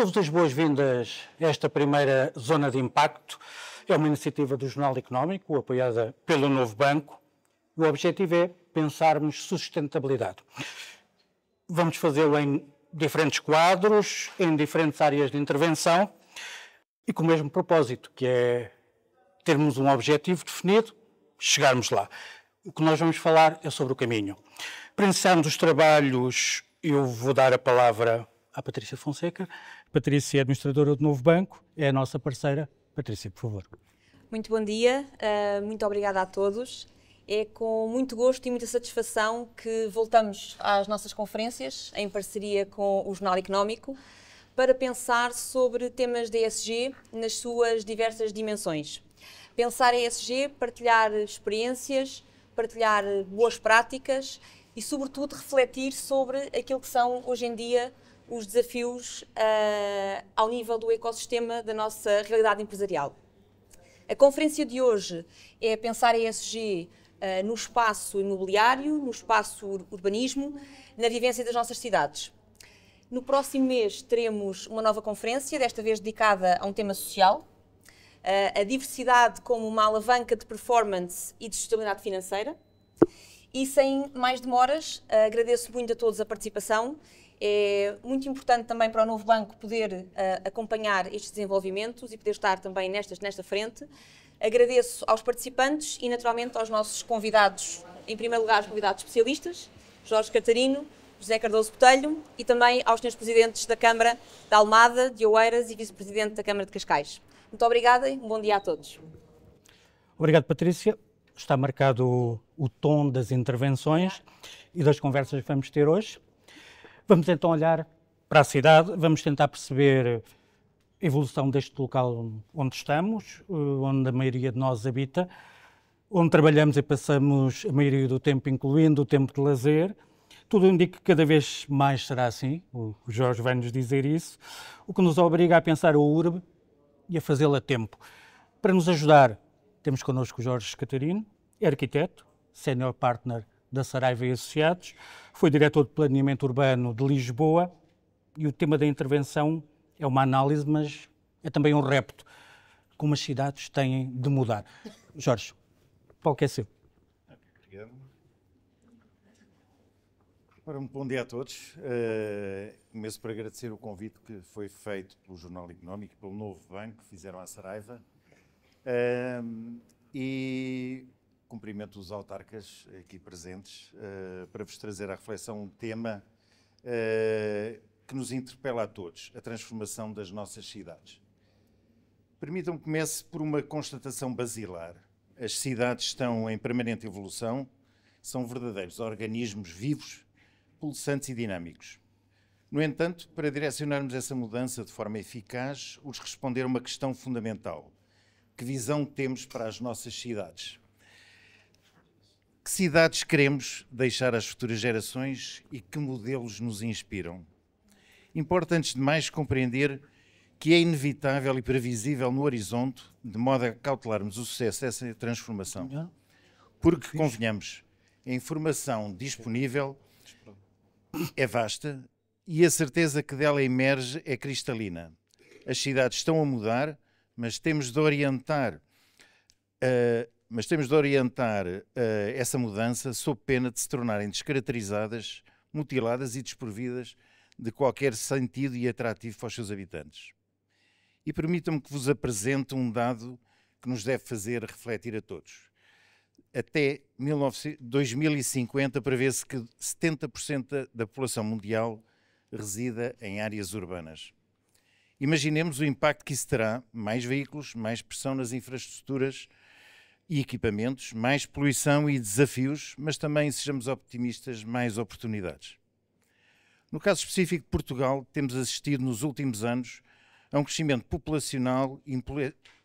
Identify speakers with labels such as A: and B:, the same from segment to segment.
A: Dou-vos as boas-vindas a esta primeira Zona de Impacto. É uma iniciativa do Jornal Económico, apoiada pelo Novo Banco. O objetivo é pensarmos sustentabilidade. Vamos fazê-lo em diferentes quadros, em diferentes áreas de intervenção e com o mesmo propósito, que é termos um objetivo definido, chegarmos lá. O que nós vamos falar é sobre o caminho. Para iniciarmos os trabalhos, eu vou dar a palavra à Patrícia Fonseca. Patrícia é administradora do Novo Banco, é a nossa parceira. Patrícia, por favor.
B: Muito bom dia, muito obrigada a todos. É com muito gosto e muita satisfação que voltamos às nossas conferências, em parceria com o Jornal Económico, para pensar sobre temas de ESG nas suas diversas dimensões. Pensar em ESG, partilhar experiências, partilhar boas práticas e, sobretudo, refletir sobre aquilo que são, hoje em dia, os desafios ao nível do ecossistema da nossa realidade empresarial. A conferência de hoje é pensar em ESG no espaço imobiliário, no espaço urbanismo, na vivência das nossas cidades. No próximo mês teremos uma nova conferência, desta vez dedicada a um tema social, a diversidade como uma alavanca de performance e de sustentabilidade financeira. E sem mais demoras, agradeço muito a todos a participação. É muito importante também para o Novo Banco poder acompanhar estes desenvolvimentos e poder estar também nesta frente. Agradeço aos participantes e, naturalmente, aos nossos convidados, em primeiro lugar, os convidados especialistas, Jorge Catarino, José Cardoso Botelho, e também aos senhores presidentes da Câmara da Almada, de Oeiras e vice-presidente da Câmara de Cascais. Muito obrigada e um bom dia a todos.
A: Obrigado, Patrícia. Está marcado o tom das intervenções e das conversas que vamos ter hoje. Vamos então olhar para a cidade, vamos tentar perceber a evolução deste local onde estamos, onde a maioria de nós habita, onde trabalhamos e passamos a maioria do tempo, incluindo o tempo de lazer. Tudo indica que cada vez mais será assim, o Jorge vai nos dizer isso, o que nos obriga a pensar a urbe e a fazê-la a tempo. Para nos ajudar, temos connosco o Jorge Catarino, é arquiteto, senior partner da Saraiva e Associados, foi diretor de planeamento urbano de Lisboa e o tema da intervenção é uma análise, mas é também um repto, como as cidades têm de mudar. Jorge, o palco é seu.
C: Obrigado. Ora, muito bom dia a todos. Começo por agradecer o convite que foi feito pelo Jornal Económico e pelo Novo Banco, que fizeram à Saraiva. E cumprimento os autarcas aqui presentes para vos trazer à reflexão um tema que nos interpela a todos, a transformação das nossas cidades. Permitam-me que comece por uma constatação basilar. As cidades estão em permanente evolução, são verdadeiros organismos vivos, pulsantes e dinâmicos. No entanto, para direcionarmos essa mudança de forma eficaz, urge responder a uma questão fundamental. Que visão temos para as nossas cidades? Que cidades queremos deixar às futuras gerações e que modelos nos inspiram? Importa, antes de mais, compreender que é inevitável e previsível no horizonte, de modo a cautelarmos o sucesso dessa transformação. Porque, convenhamos, a informação disponível é vasta e a certeza que dela emerge é cristalina. As cidades estão a mudar, mas temos de orientar essa mudança sob pena de se tornarem descaracterizadas, mutiladas e desprovidas de qualquer sentido e atrativo para os seus habitantes. E permitam-me que vos apresente um dado que nos deve fazer refletir a todos. Até 2050 prevê-se que 70% da população mundial resida em áreas urbanas. Imaginemos o impacto que isso terá: mais veículos, mais pressão nas infraestruturas e equipamentos, mais poluição e desafios, mas também, sejamos optimistas, mais oportunidades. No caso específico de Portugal, temos assistido nos últimos anos a um crescimento populacional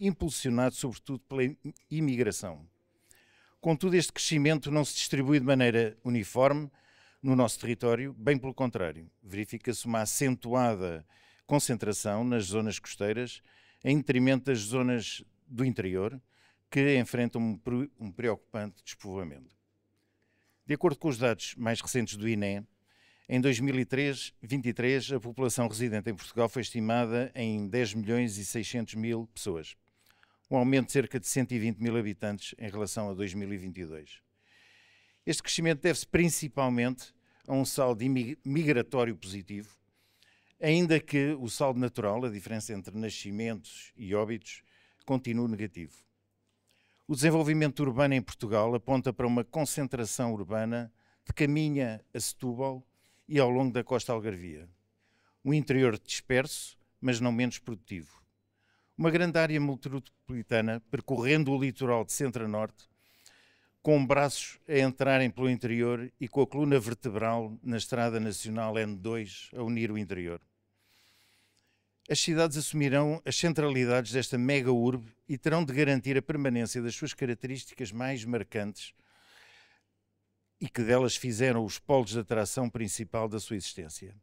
C: impulsionado sobretudo pela imigração. Contudo, este crescimento não se distribui de maneira uniforme no nosso território, bem pelo contrário. Verifica-se uma acentuada concentração nas zonas costeiras, em detrimento das zonas do interior, que enfrentam um preocupante despovoamento. De acordo com os dados mais recentes do INE, Em 2023, a população residente em Portugal foi estimada em 10.600.000 pessoas, um aumento de cerca de 120.000 habitantes em relação a 2022. Este crescimento deve-se principalmente a um saldo migratório positivo, ainda que o saldo natural, a diferença entre nascimentos e óbitos, continue negativo. O desenvolvimento urbano em Portugal aponta para uma concentração urbana de Caminha a Setúbal e ao longo da costa algarvia. Um interior disperso, mas não menos produtivo. Uma grande área metropolitana percorrendo o litoral de centro a norte, com braços a entrarem pelo interior e com a coluna vertebral na Estrada Nacional N2 a unir o interior. As cidades assumirão as centralidades desta mega-urbe e terão de garantir a permanência das suas características mais marcantes e que delas fizeram os polos de atração principal da sua existência.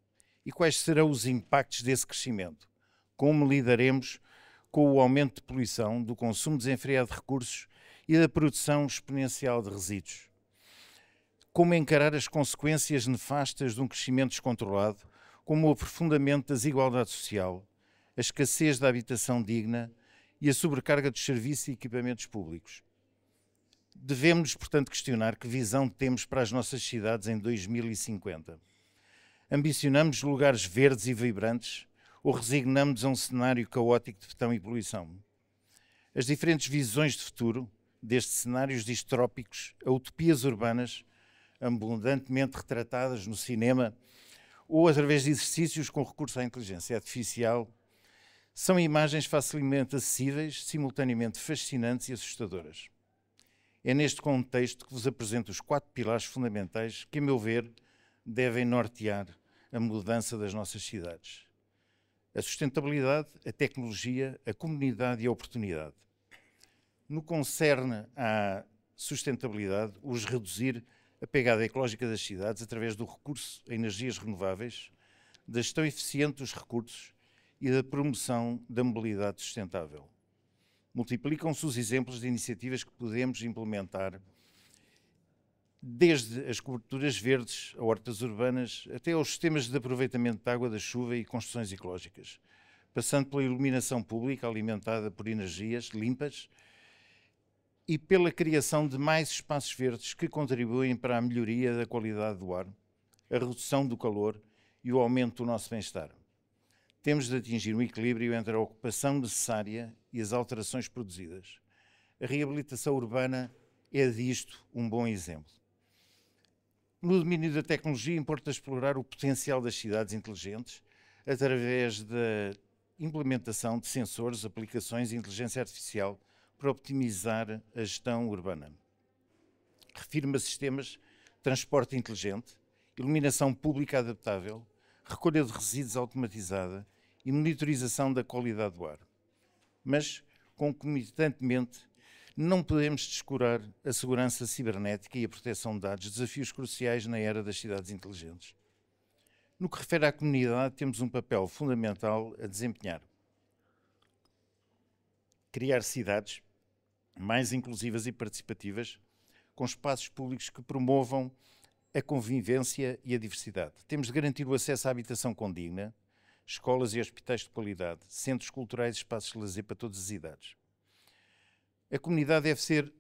C: E quais serão os impactos desse crescimento? Como lidaremos com o aumento de poluição, do consumo desenfreado de recursos e da produção exponencial de resíduos? Como encarar as consequências nefastas de um crescimento descontrolado, como o aprofundamento da desigualdade social, a escassez da habitação digna e a sobrecarga dos serviços e equipamentos públicos? Devemos, portanto, questionar que visão temos para as nossas cidades em 2050. Ambicionamos lugares verdes e vibrantes ou resignamos a um cenário caótico de betão e poluição? As diferentes visões de futuro, desde cenários distrópicos a utopias urbanas, abundantemente retratadas no cinema ou através de exercícios com recurso à inteligência artificial, são imagens facilmente acessíveis, simultaneamente fascinantes e assustadoras. É neste contexto que vos apresento os 4 pilares fundamentais que, a meu ver, devem nortear a mudança das nossas cidades: a sustentabilidade, a tecnologia, a comunidade e a oportunidade. No que concerne à sustentabilidade, os reduzir a pegada ecológica das cidades através do recurso a energias renováveis, da gestão eficiente dos recursos e da promoção da mobilidade sustentável. Multiplicam-se os exemplos de iniciativas que podemos implementar, desde as coberturas verdes a hortas urbanas, até aos sistemas de aproveitamento de água da chuva e construções ecológicas, passando pela iluminação pública alimentada por energias limpas e pela criação de mais espaços verdes que contribuem para a melhoria da qualidade do ar, a redução do calor e o aumento do nosso bem-estar. Temos de atingir um equilíbrio entre a ocupação necessária e as alterações produzidas. A reabilitação urbana é disto um bom exemplo. No domínio da tecnologia, importa explorar o potencial das cidades inteligentes através da implementação de sensores, aplicações e inteligência artificial para optimizar a gestão urbana. Refiro-me a sistemas de transporte inteligente, iluminação pública adaptável, recolha de resíduos automatizada e monitorização da qualidade do ar. Mas, concomitantemente, não podemos descurar a segurança cibernética e a proteção de dados, desafios cruciais na era das cidades inteligentes. No que refere à comunidade, temos um papel fundamental a desempenhar. Criar cidades mais inclusivas e participativas, com espaços públicos que promovam a convivência e a diversidade. Temos de garantir o acesso à habitação condigna, escolas e hospitais de qualidade, centros culturais e espaços de lazer para todas as idades. A comunidade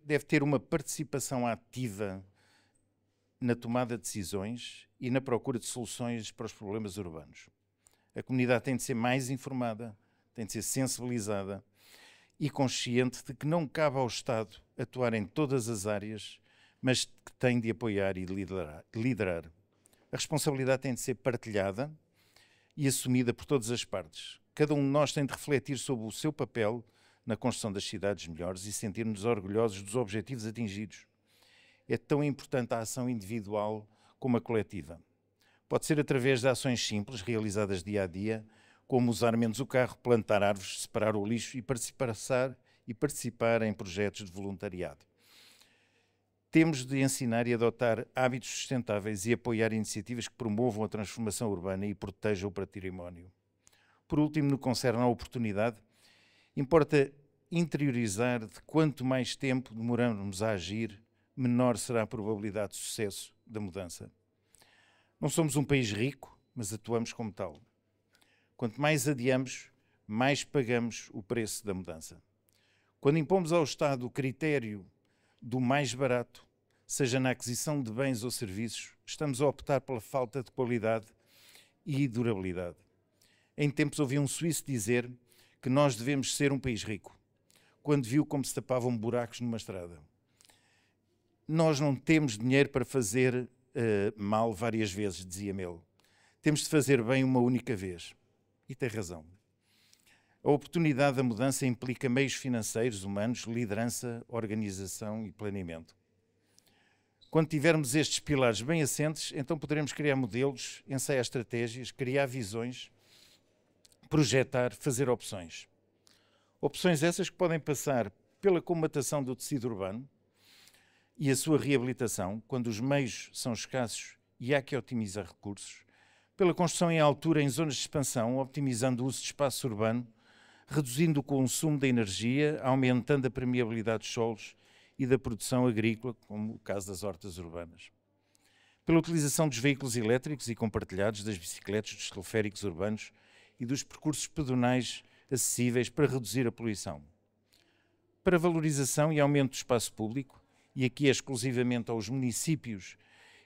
C: deve ter uma participação ativa na tomada de decisões e na procura de soluções para os problemas urbanos. A comunidade tem de ser mais informada, tem de ser sensibilizada e consciente de que não cabe ao Estado atuar em todas as áreas, mas que tem de apoiar e liderar. A responsabilidade tem de ser partilhada e assumida por todas as partes. Cada um de nós tem de refletir sobre o seu papel na construção das cidades melhores e sentir-nos orgulhosos dos objetivos atingidos. É tão importante a ação individual como a coletiva. Pode ser através de ações simples, realizadas dia a dia, como usar menos o carro, plantar árvores, separar o lixo e participar em projetos de voluntariado. Temos de ensinar e adotar hábitos sustentáveis e apoiar iniciativas que promovam a transformação urbana e protejam o património. Por último, no que concerne à oportunidade, importa interiorizar de quanto mais tempo demoramos a agir, menor será a probabilidade de sucesso da mudança. Não somos um país rico, mas atuamos como tal. Quanto mais adiamos, mais pagamos o preço da mudança. Quando impomos ao Estado o critério do mais barato, seja na aquisição de bens ou serviços, estamos a optar pela falta de qualidade e durabilidade. Em tempos ouvi um suíço dizer que nós devemos ser um país rico, quando viu como se tapavam buracos numa estrada. Nós não temos dinheiro para fazer mal várias vezes, dizia-me ele. Temos de fazer bem uma única vez. E tem razão. A oportunidade da mudança implica meios financeiros, humanos, liderança, organização e planeamento. Quando tivermos estes pilares bem assentes, então poderemos criar modelos, ensaiar estratégias, criar visões, projetar, fazer opções. Opções essas que podem passar pela comatação do tecido urbano e a sua reabilitação, quando os meios são escassos e há que otimizar recursos, pela construção em altura em zonas de expansão, optimizando o uso de espaço urbano, reduzindo o consumo da energia, aumentando a permeabilidade dos solos e da produção agrícola, como o caso das hortas urbanas. Pela utilização dos veículos elétricos e compartilhados, das bicicletas, dos teleféricos urbanos e dos percursos pedonais acessíveis para reduzir a poluição. Para valorização e aumento do espaço público, e aqui é exclusivamente aos municípios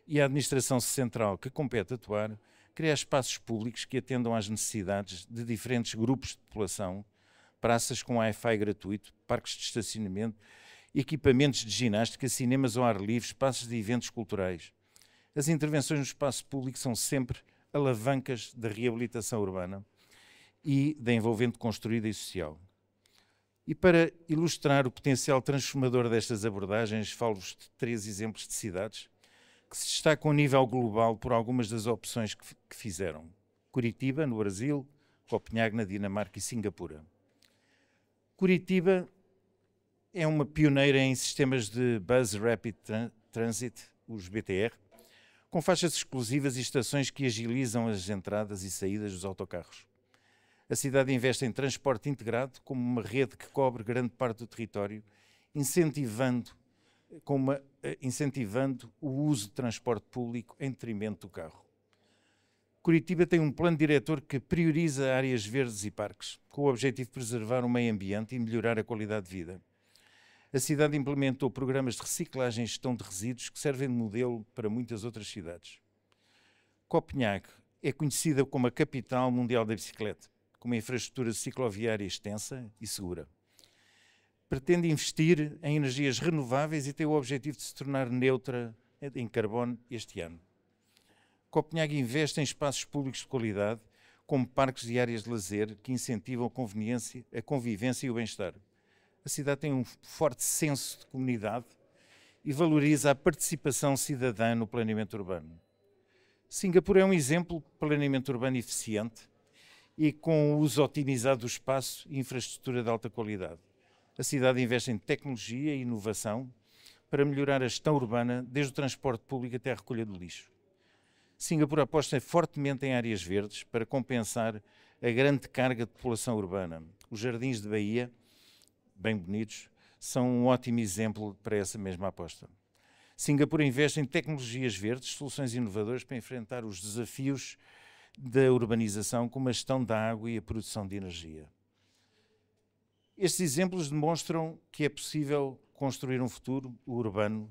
C: e à administração central que compete atuar, criar espaços públicos que atendam às necessidades de diferentes grupos de população, praças com Wi-Fi gratuito, parques de estacionamento, equipamentos de ginástica, cinemas ao ar livre, espaços de eventos culturais. As intervenções no espaço público são sempre alavancas da reabilitação urbana e da envolvente construída e social. E para ilustrar o potencial transformador destas abordagens, falo-vos de 3 exemplos de cidades que se destacam a nível global por algumas das opções que fizeram. Curitiba, no Brasil, Copenhague, na Dinamarca e Singapura. Curitiba é uma pioneira em sistemas de Bus Rapid Transit, os BTR, com faixas exclusivas e estações que agilizam as entradas e saídas dos autocarros. A cidade investe em transporte integrado como uma rede que cobre grande parte do território, incentivando o uso de transporte público em detrimento do carro. Curitiba tem um plano diretor que prioriza áreas verdes e parques, com o objetivo de preservar o meio ambiente e melhorar a qualidade de vida. A cidade implementou programas de reciclagem e gestão de resíduos que servem de modelo para muitas outras cidades. Copenhague é conhecida como a capital mundial da bicicleta, com uma infraestrutura cicloviária extensa e segura. Pretende investir em energias renováveis e tem o objetivo de se tornar neutra em carbono este ano. Copenhague investe em espaços públicos de qualidade, como parques e áreas de lazer que incentivam a convivência e o bem-estar. A cidade tem um forte senso de comunidade e valoriza a participação cidadã no planeamento urbano. Singapura é um exemplo de planeamento urbano eficiente e com o uso otimizado do espaço e infraestrutura de alta qualidade. A cidade investe em tecnologia e inovação para melhorar a gestão urbana, desde o transporte público até a recolha do lixo. Singapura aposta fortemente em áreas verdes para compensar a grande carga de população urbana. Os jardins de Bahia, bem bonitos, são um ótimo exemplo para essa mesma aposta. Singapura investe em tecnologias verdes, soluções inovadoras para enfrentar os desafios da urbanização, como a gestão da água e a produção de energia. Estes exemplos demonstram que é possível construir um futuro urbano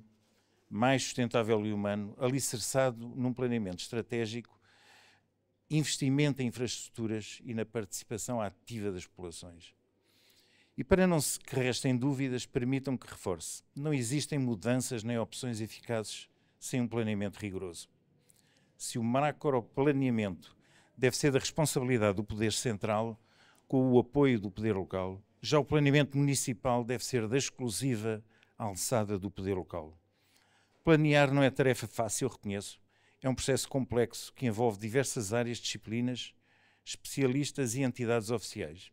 C: mais sustentável e humano, alicerçado num planeamento estratégico, investimento em infraestruturas e na participação ativa das populações. E para não se que restem dúvidas, permitam-me que reforce: não existem mudanças nem opções eficazes sem um planeamento rigoroso. Se o macroplaneamento deve ser da responsabilidade do poder central, com o apoio do poder local, já o planeamento municipal deve ser da exclusiva alçada do poder local. Planear não é tarefa fácil, reconheço. É um processo complexo que envolve diversas áreas, disciplinas, especialistas e entidades oficiais.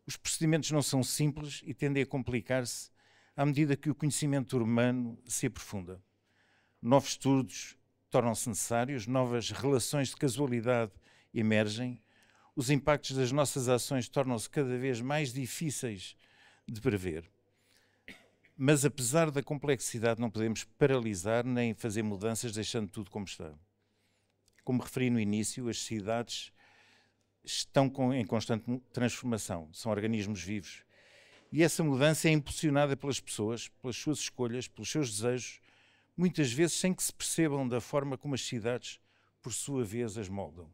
C: Os procedimentos não são simples e tendem a complicar-se à medida que o conhecimento urbano se aprofunda. Novos estudos tornam-se necessários, novas relações de casualidade emergem, os impactos das nossas ações tornam-se cada vez mais difíceis de prever. Mas, apesar da complexidade, não podemos paralisar nem fazer mudanças deixando tudo como está. Como referi no início, as cidades estão em constante transformação, são organismos vivos. E essa mudança é impulsionada pelas pessoas, pelas suas escolhas, pelos seus desejos, muitas vezes sem que se percebam da forma como as cidades, por sua vez, as moldam.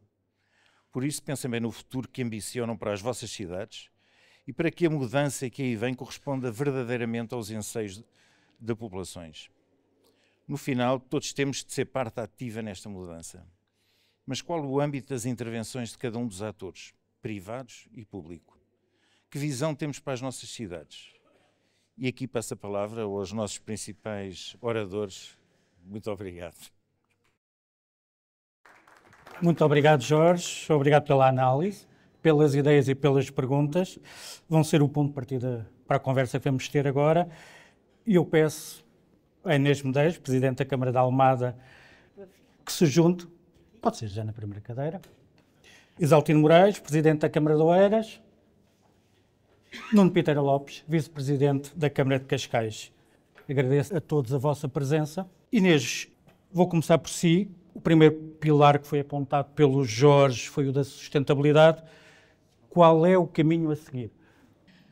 C: Por isso, pensem bem no futuro que ambicionam para as vossas cidades e para que a mudança que aí vem corresponda verdadeiramente aos anseios das populações. No final, todos temos de ser parte ativa nesta mudança. Mas qual o âmbito das intervenções de cada um dos atores, privados e público? Que visão temos para as nossas cidades? E aqui passo a palavra aos nossos principais oradores. Muito obrigado.
A: Muito obrigado, Jorge. Obrigado pela análise, pelas ideias e pelas perguntas. Vão ser o ponto de partida para a conversa que vamos ter agora. E eu peço a Inês Medeiros, Presidente da Câmara de Almada, que se junte. Pode ser já na primeira cadeira. Isaltino Moraes, Presidente da Câmara de Oeiras. Nuno Piteira Lopes, Vice-Presidente da Câmara de Cascais. Agradeço a todos a vossa presença. Inês, vou começar por si. O primeiro pilar que foi apontado pelo Jorge foi o da sustentabilidade. Qual é o caminho a seguir?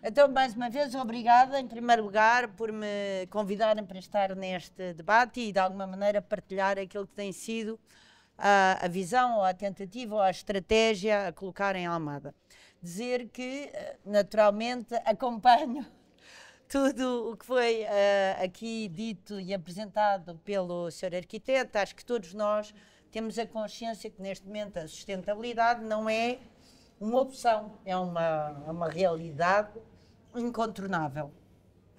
D: Então, mais uma vez, obrigada, em primeiro lugar, por me convidarem para estar neste debate e, de alguma maneira, partilhar aquilo que tem sido a visão, ou a tentativa, ou a estratégia a colocar em Almada. Dizer que, naturalmente, acompanho tudo o que foi aqui dito e apresentado pelo Sr. Arquiteto. Acho que todos nós temos a consciência que, neste momento, a sustentabilidade não é uma opção, é uma realidade incontornável.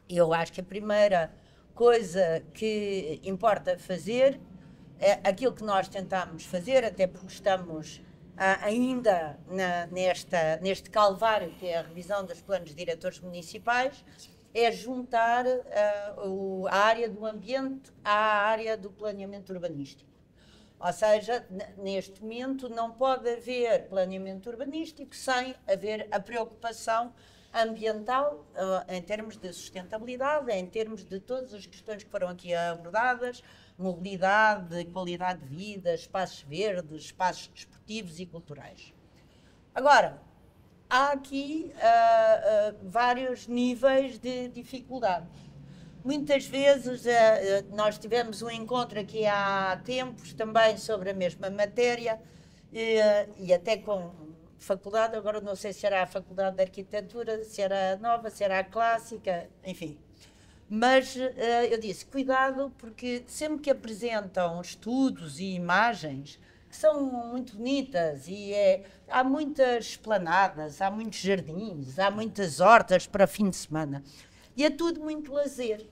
D: Eu acho que a primeira coisa que importa fazer é aquilo que nós tentamos fazer, até porque estamos ainda neste calvário que é a revisão dos planos diretores municipais, é juntar a área do ambiente à área do planeamento urbanístico. Ou seja, neste momento não pode haver planeamento urbanístico sem haver a preocupação ambiental em termos de sustentabilidade, em termos de todas as questões que foram aqui abordadas, mobilidade, qualidade de vida, espaços verdes, espaços desportivos e culturais. Agora, há aqui vários níveis de dificuldade. Muitas vezes nós tivemos um encontro aqui há tempos também sobre a mesma matéria e até com faculdade, agora não sei se era a Faculdade de Arquitetura, se era a nova, se era a clássica, enfim. Mas eu disse, cuidado, porque sempre que apresentam estudos e imagens que são muito bonitas e há muitas esplanadas, há muitos jardins, há muitas hortas para fim de semana e é tudo muito lazer.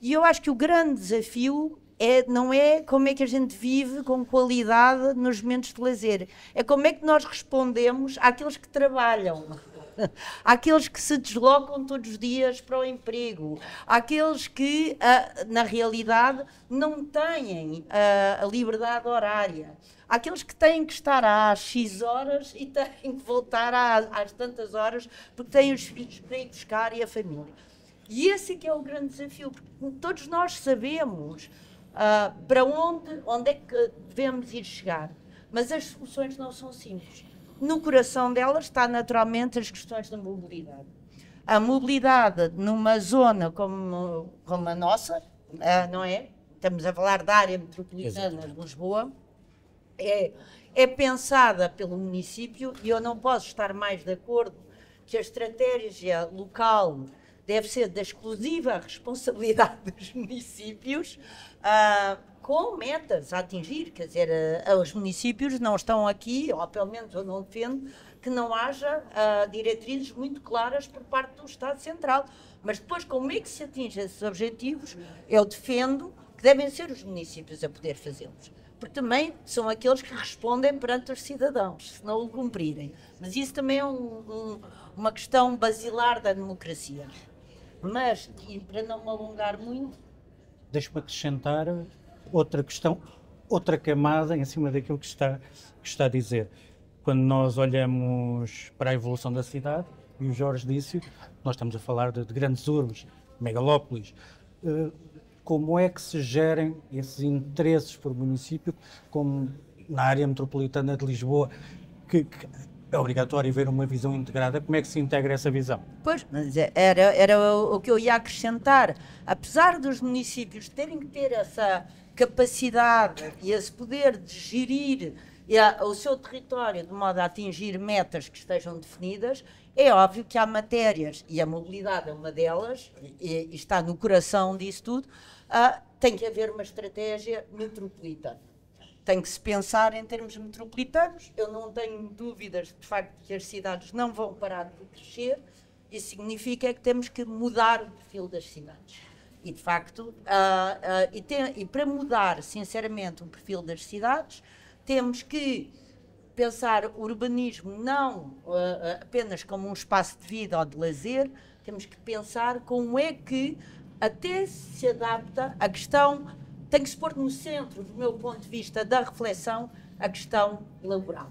D: E eu acho que o grande desafio não é como é que a gente vive com qualidade nos momentos de lazer, é como é que nós respondemos àqueles que trabalham, àqueles que se deslocam todos os dias para o emprego, àqueles que, na realidade, não têm a liberdade horária, àqueles que têm que estar às X horas e têm que voltar às tantas horas porque têm os filhos para ir buscar e a família. E esse que é o grande desafio, porque todos nós sabemos para onde é que devemos ir chegar, mas as soluções não são simples. No coração delas está naturalmente as questões da mobilidade. A mobilidade numa zona como a nossa, não é? Estamos a falar da área metropolitana de Lisboa, é pensada pelo município e eu não posso estar mais de acordo que a estratégia local deve ser da exclusiva responsabilidade dos municípios, com metas a atingir, quer dizer, os municípios não estão aqui, ou pelo menos eu não defendo, que não haja diretrizes muito claras por parte do Estado Central. Mas depois, como é que se atinge esses objetivos, eu defendo que devem ser os municípios a poder fazê-los. Porque também são aqueles que respondem perante os cidadãos, se não o cumprirem. Mas isso também é uma questão basilar da democracia. Mas, e para não me alongar muito...
A: Deixe-me acrescentar outra questão, outra camada em cima daquilo que está a dizer. Quando nós olhamos para a evolução da cidade, e o Jorge disse, nós estamos a falar de grandes urbes, megalópolis, como é que se gerem esses interesses por município, como na área metropolitana de Lisboa, que é obrigatório ver uma visão integrada. Como é que se integra essa visão?
D: Pois, mas era o que eu ia acrescentar. Apesar dos municípios terem que ter essa capacidade e esse poder de gerir o seu território de modo a atingir metas que estejam definidas, é óbvio que há matérias, e a mobilidade é uma delas, e está no coração disso tudo, tem que haver uma estratégia metropolitana. Tem que se pensar em termos metropolitanos. Eu não tenho dúvidas, de facto, que as cidades não vão parar de crescer. Isso significa que temos que mudar o perfil das cidades. E, de facto, e para mudar, sinceramente, o perfil das cidades, temos que pensar o urbanismo não apenas como um espaço de vida ou de lazer, temos que pensar como é que até se adapta a questão. Tem que se pôr no centro, do meu ponto de vista, da reflexão, a questão laboral.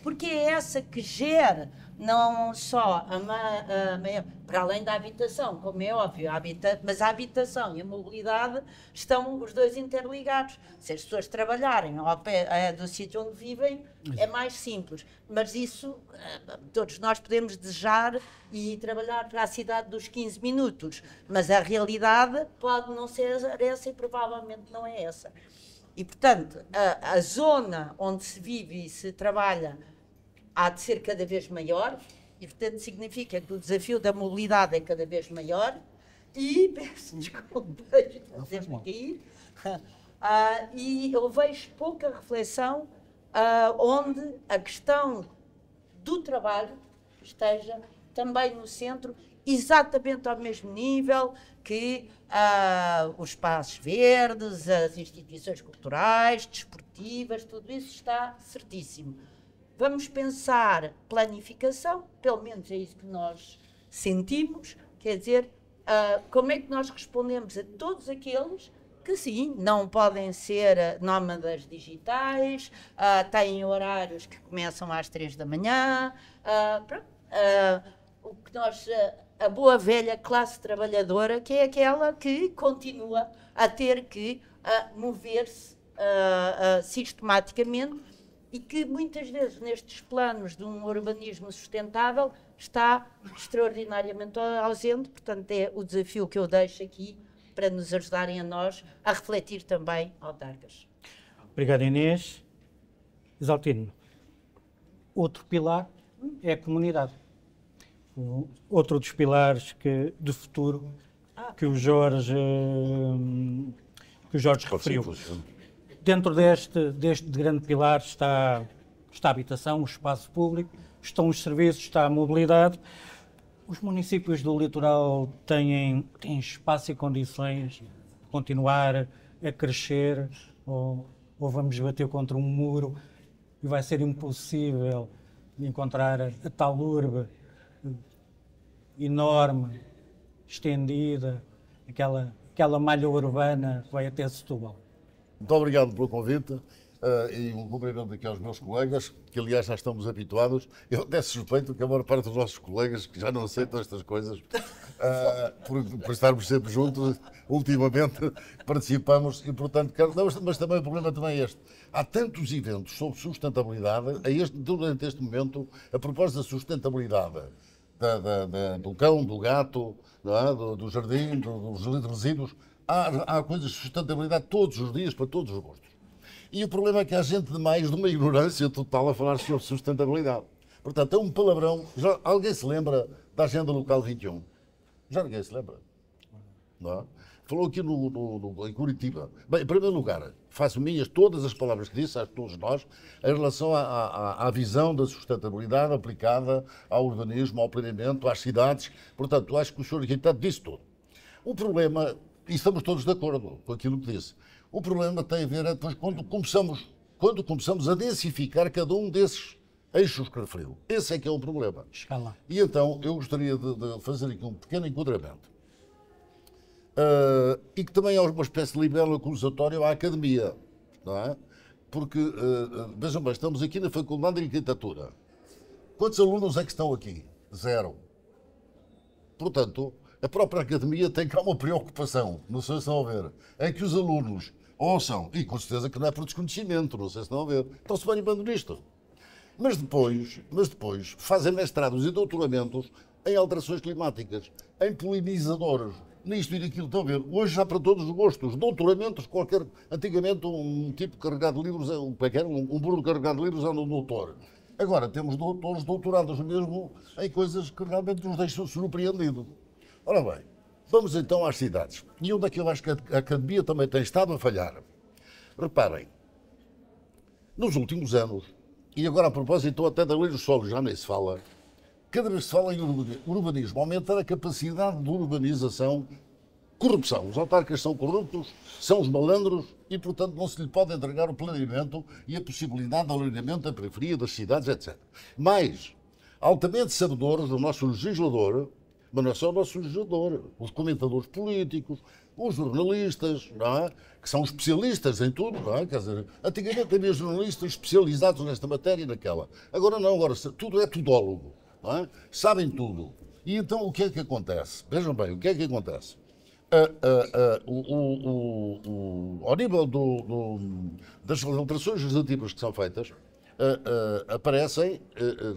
D: Porque é essa que gera não só para além da habitação, como é óbvio, mas a habitação e a mobilidade estão os dois interligados. Se as pessoas trabalharem ao pé do sítio onde vivem, é mais simples. Mas isso, todos nós podemos desejar e trabalhar para a cidade dos 15 minutos, mas a realidade pode não ser essa e provavelmente não é essa. E, portanto, a zona onde se vive e se trabalha há de ser cada vez maior, e, portanto, significa que o desafio da mobilidade é cada vez maior, e, peço desculpa, estou sempre a cair, e eu vejo pouca reflexão onde a questão do trabalho esteja também no centro, exatamente ao mesmo nível que os espaços verdes, as instituições culturais, desportivas, tudo isso está certíssimo. Vamos pensar planificação, pelo menos é isso que nós sentimos, quer dizer, como é que nós respondemos a todos aqueles que sim, não podem ser nómadas digitais, têm horários que começam às 3 da manhã, o que nós, a boa velha classe trabalhadora, que é aquela que continua a ter que mover-se sistematicamente e que muitas vezes nestes planos de um urbanismo sustentável está extraordinariamente ausente. Portanto, é o desafio que eu deixo aqui para nos ajudarem a nós a refletir também autarcas.
A: Obrigado, Inês. Exaltino, outro pilar é a comunidade. Outro dos pilares de futuro que o Jorge referiu. Dentro deste grande pilar está a habitação, o espaço público, estão os serviços, está a mobilidade. Os municípios do litoral têm espaço e condições de continuar a crescer ou vamos bater contra um muro e vai ser impossível encontrar a tal urbe enorme, estendida, aquela malha urbana que vai até Setúbal.
E: Muito obrigado pelo convite e um cumprimento aqui aos meus colegas, que aliás já estamos habituados. Eu até suspeito que a maior parte dos nossos colegas que já não aceitam estas coisas, por estarmos sempre juntos, ultimamente participamos e, portanto, mas também o problema também é este. Há tantos eventos sobre sustentabilidade, durante este momento, a propósito da sustentabilidade do cão, do gato, do jardim, dos resíduos, há coisas de sustentabilidade todos os dias, para todos os gostos. E o problema é que há gente demais de uma ignorância total a falar sobre sustentabilidade. Portanto, é um palavrão. Alguém se lembra da Agenda Local 21? Já ninguém se lembra. Não é? Falou aqui em Curitiba. Bem, em primeiro lugar, faço minhas todas as palavras que disse, a todos nós, em relação à visão da sustentabilidade aplicada ao urbanismo, ao planeamento, às cidades. Portanto, acho que o senhor arquiteto disse tudo. O problema, e estamos todos de acordo com aquilo que disse, o problema tem a ver depois quando começamos a densificar cada um desses eixos que referiu. Esse é que é o problema.
A: Escala.
E: E então eu gostaria de fazer aqui um pequeno enquadramento. E que também é uma espécie de libelo acusatório à academia, não é? Porque, vejam bem, estamos aqui na Faculdade de Arquitetura. Quantos alunos é que estão aqui? 0. Portanto, a própria academia tem cá uma preocupação, não sei se estão a ver, é que os alunos ouçam, e com certeza que não é por desconhecimento, não sei se estão a ver, estão-se bem bando nisto. Mas depois fazem mestrados e doutoramentos em alterações climáticas, em polinizadores, nisto e naquilo, estão a ver? Hoje já para todos os gostos, doutoramentos, qualquer. Antigamente um tipo carregado de livros, um burro carregado de livros era um doutor. Agora temos doutores doutorados mesmo em coisas que realmente nos deixam surpreendidos. Ora bem, vamos então às cidades. E onde é que eu acho que a academia também tem estado a falhar? Reparem, nos últimos anos, e agora a propósito até da lei dos solos já nem se fala, cada vez se fala em urbanismo, aumentar a capacidade de urbanização, corrupção. Os autarcas são corruptos, são os malandros e, portanto, não se lhe pode entregar o planeamento e a possibilidade de alargamento da periferia das cidades, etc. Mas, altamente sabedores do nosso legislador, mas não é só o nosso legislador, os comentadores políticos, os jornalistas, não é? Que são especialistas em tudo, não é? Quer dizer, antigamente havia jornalistas especializados nesta matéria e naquela. Agora não, agora tudo é tudólogo, não é? Sabem tudo. E então o que é que acontece? Vejam bem, o que é que acontece? Ao nível das alterações legislativas que são feitas, aparecem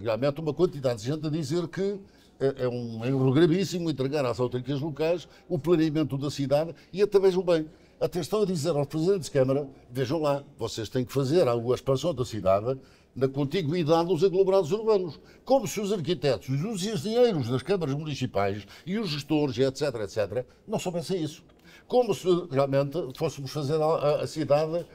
E: realmente uma quantidade de gente a dizer que é um erro gravíssimo entregar às autarquias locais o planeamento da cidade e até vejam bem, até estão a dizer aos presidentes de Câmara, vejam lá, vocês têm que fazer a expansão da cidade na contiguidade dos aglomerados urbanos, como se os arquitetos, os engenheiros das câmaras municipais e os gestores, etc., etc., não soubessem isso. Como se realmente fôssemos fazer a cidade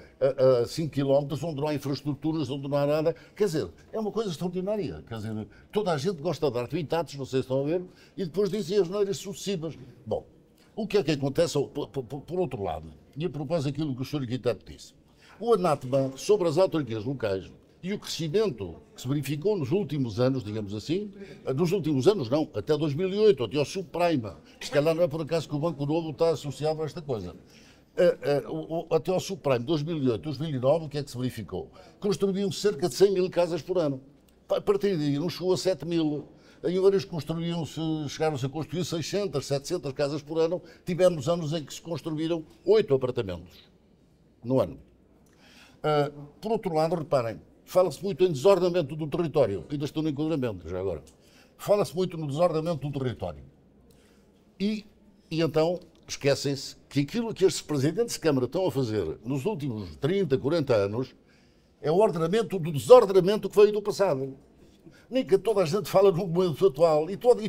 E: a 5 km onde não há infraestruturas, onde não há nada. Quer dizer, é uma coisa extraordinária. Quer dizer, toda a gente gosta de dar tweetados, não sei se estão a ver, e depois dizem as neiras sucessivas. Bom, o que é que acontece por outro lado? E a propósito daquilo que o Sr. Arquiteto disse. O anátema sobre as autarquias locais e o crescimento que se verificou nos últimos anos, digamos assim, nos últimos anos não, até 2008, até ao subprime, se calhar não é por acaso que o Banco Novo está associado a esta coisa. Até ao subprime, 2008, 2009, o que é que se verificou? Construíam cerca de 100 mil casas por ano. A partir daí não chegou a 7 mil. Em vários chegaram-se a construir 600, 700 casas por ano. Tivemos anos em que se construíram 8 apartamentos no ano. Por outro lado, reparem, fala-se muito em desordenamento do território. Ainda estou no enquadramento, já agora. Fala-se muito no desordenamento do território. E então esquecem-se que aquilo que estes presidentes de Câmara estão a fazer nos últimos 30, 40 anos é o ordenamento do desordenamento que veio do passado. Nem que toda a gente fala no momento atual e todo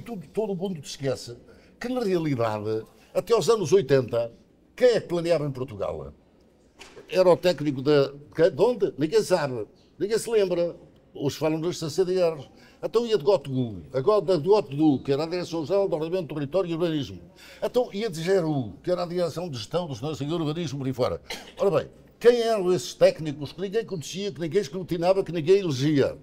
E: o mundo se esquece que, na realidade, até aos anos 80, quem é que planeava em Portugal? Era o técnico de onde? Ninguém sabe. Ninguém se lembra. Hoje falam das CCDRs. Então ia de GOTGU, agora de GOTDU, que era a Direção-Geral do Ordenamento do Território e Urbanismo. Então ia de GERU, que era a Direção de Gestão do Urbanismo por aí fora. Ora bem, quem eram esses técnicos que ninguém conhecia, que ninguém escrutinava, que ninguém elegia?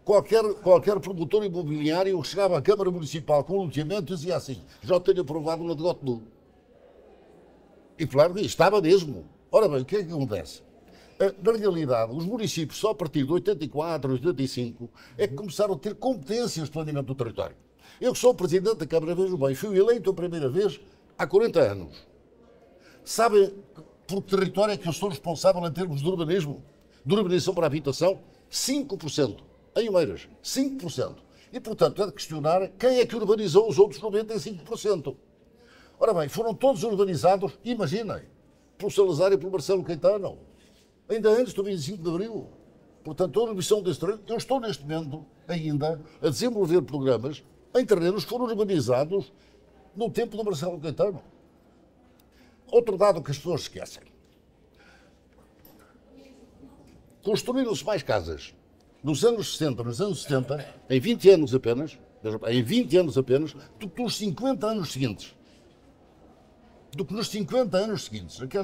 E: Qualquer promotor imobiliário chegava à Câmara Municipal com um loteamento e dizia assim, já tenho aprovado uma de GOTDU. E claro, estava mesmo. Ora bem, o que é que acontece? Na realidade, os municípios, só a partir de 84, 85, é que começaram a ter competências de planeamento do território. Eu que sou presidente da Câmara, vejo bem, fui eleito a primeira vez há 40 anos. Sabem por que território é que eu sou responsável em termos de urbanismo? De urbanização para a habitação? 5%. Em Oeiras, 5%. E, portanto, é de questionar quem é que urbanizou os outros 95%. Ora bem, foram todos urbanizados, imaginem, pelo Salazar e pelo Marcelo Caetano. Ainda antes do 25 de Abril. Portanto, a urbanização deste terreno, eu estou neste momento ainda a desenvolver programas em terrenos que foram urbanizados no tempo do Marcelo Caetano. Outro dado que as pessoas esquecem. Construíram-se mais casas nos anos 60, em 20 anos apenas, do que nos 50 anos seguintes.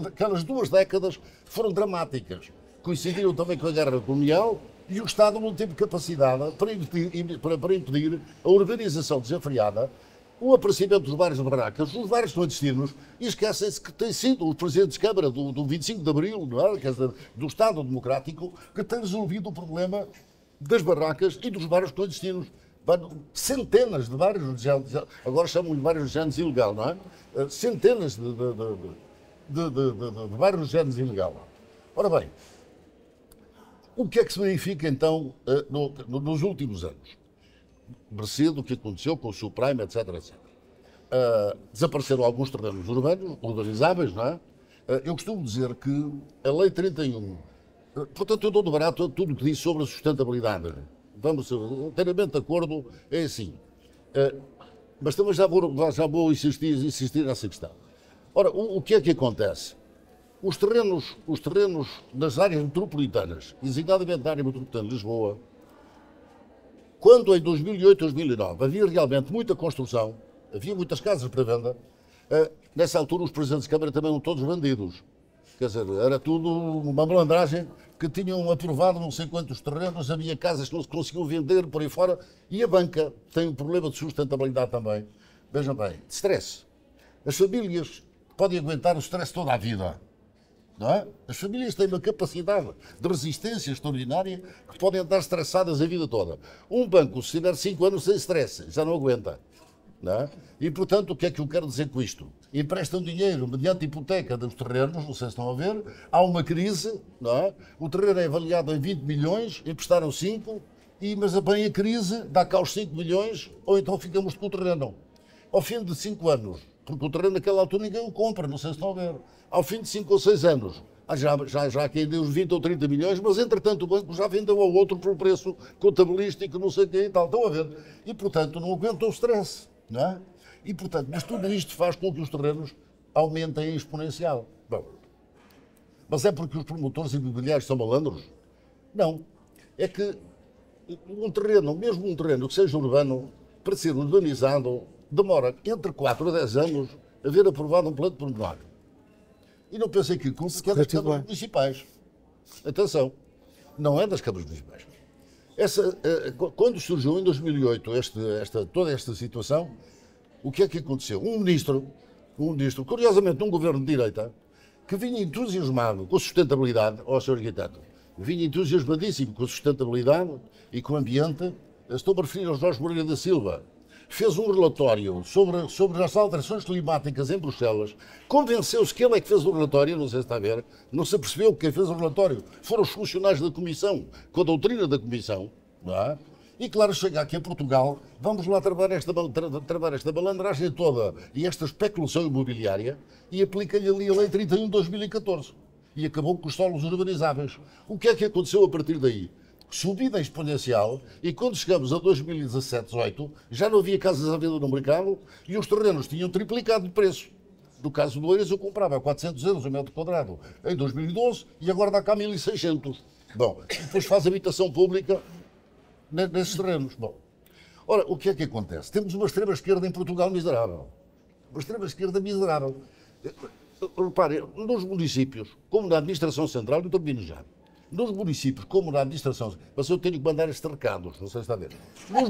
E: Aquelas 2 décadas foram dramáticas. Coincidiram também com a Guerra Colonial e o Estado não teve capacidade para impedir a urbanização desenfreada, o aparecimento dos bairros de barracas, os bairros clandestinos, e esquecem-se que tem sido os presidentes de Câmara do 25 de Abril, não é? Quer dizer, do Estado Democrático, que tem resolvido o problema das barracas e dos bairros clandestinos. Centenas de bairros, agora chamam-lhe bairros de géneros ilegal, não é? Centenas de bairros de género ilegal. Ora bem, o que é que se verifica então nos últimos anos? Mercê do que aconteceu com o subprime, etc, etc. Desapareceram alguns terrenos urbanos, urbanizáveis, não é? Eu costumo dizer que a Lei 31, portanto eu dou de barato tudo o que diz sobre a sustentabilidade. Vamos inteiramente de acordo, é assim. Mas também já vou insistir nessa questão. Ora, o que é que acontece? Os terrenos das áreas metropolitanas, designadamente da área metropolitana de Lisboa, quando em 2008, 2009 havia realmente muita construção, havia muitas casas para venda, nessa altura os presidentes de Câmara também eram todos bandidos. Quer dizer, era tudo uma malandragem que tinham aprovado não sei quantos terrenos, havia casas que não se conseguiam vender por aí fora, e a banca tem um problema de sustentabilidade também. Vejam bem, de stress. As famílias podem aguentar o stress toda a vida. Não é? As famílias têm uma capacidade de resistência extraordinária que podem andar estressadas a vida toda. Um banco, se tiver 5 anos sem stress, já não aguenta. Não é? E, portanto, o que é que eu quero dizer com isto? Emprestam dinheiro mediante hipoteca dos terrenos, não sei se estão a ver, há uma crise, não é? O terreno é avaliado em 20 milhões, emprestaram 5, mas bem a crise dá cá os 5 milhões, ou então ficamos com o terreno. Ao fim de 5 anos, porque o terreno naquela altura ninguém o compra, não sei se estão a ver. Ao fim de 5 ou 6 anos, já quem deu os 20 ou 30 milhões, mas entretanto o banco já vendeu ao outro por preço contabilístico, não sei o que e tal, estão a ver. E portanto não aguentam o stress, não é? E portanto, mas tudo isto faz com que os terrenos aumentem em exponencial. Bom, mas é porque os promotores imobiliários são malandros? Não. É que um terreno, mesmo um terreno que seja urbano, para ser urbanizado, demora entre 4 a 10 anos a ver aprovado um plano de pormenor. E não pensem que culpa que é das câmaras municipais. Atenção, não é das câmaras municipais. Quando surgiu em 2008 toda esta situação, o que é que aconteceu? Um ministro, curiosamente num governo de direita, que vinha entusiasmado com a sustentabilidade, ó Sr. Arquiteto, vinha entusiasmadíssimo com a sustentabilidade e com o ambiente, estou a referir ao Jorge Moreira da Silva, fez um relatório sobre as alterações climáticas em Bruxelas, convenceu-se que ele é que fez o relatório, não sei se está a ver, não se percebeu que quem fez o relatório foram os funcionários da Comissão, com a doutrina da Comissão, não é? E claro, chega aqui a Portugal, vamos lá trabalhar esta malandragem toda e esta especulação imobiliária e aplica-lhe ali a Lei 31 de 2014 e acabou com os solos urbanizáveis. O que é que aconteceu a partir daí? Subida exponencial, e quando chegamos a 2017, 2018, já não havia casas à venda no mercado e os terrenos tinham triplicado de preço. No caso do Oeiras, eu comprava a 400 euros o metro quadrado em 2012 e agora dá cá 1.600. Bom, depois faz habitação pública nesses terrenos. Bom, ora, o que é que acontece? Temos uma extrema-esquerda em Portugal miserável. Uma extrema-esquerda miserável. Reparem, nos municípios, como na administração central, eu termino já. Nos municípios, como na administração, mas eu tenho que mandar estes recados, não sei se está a ver. Nos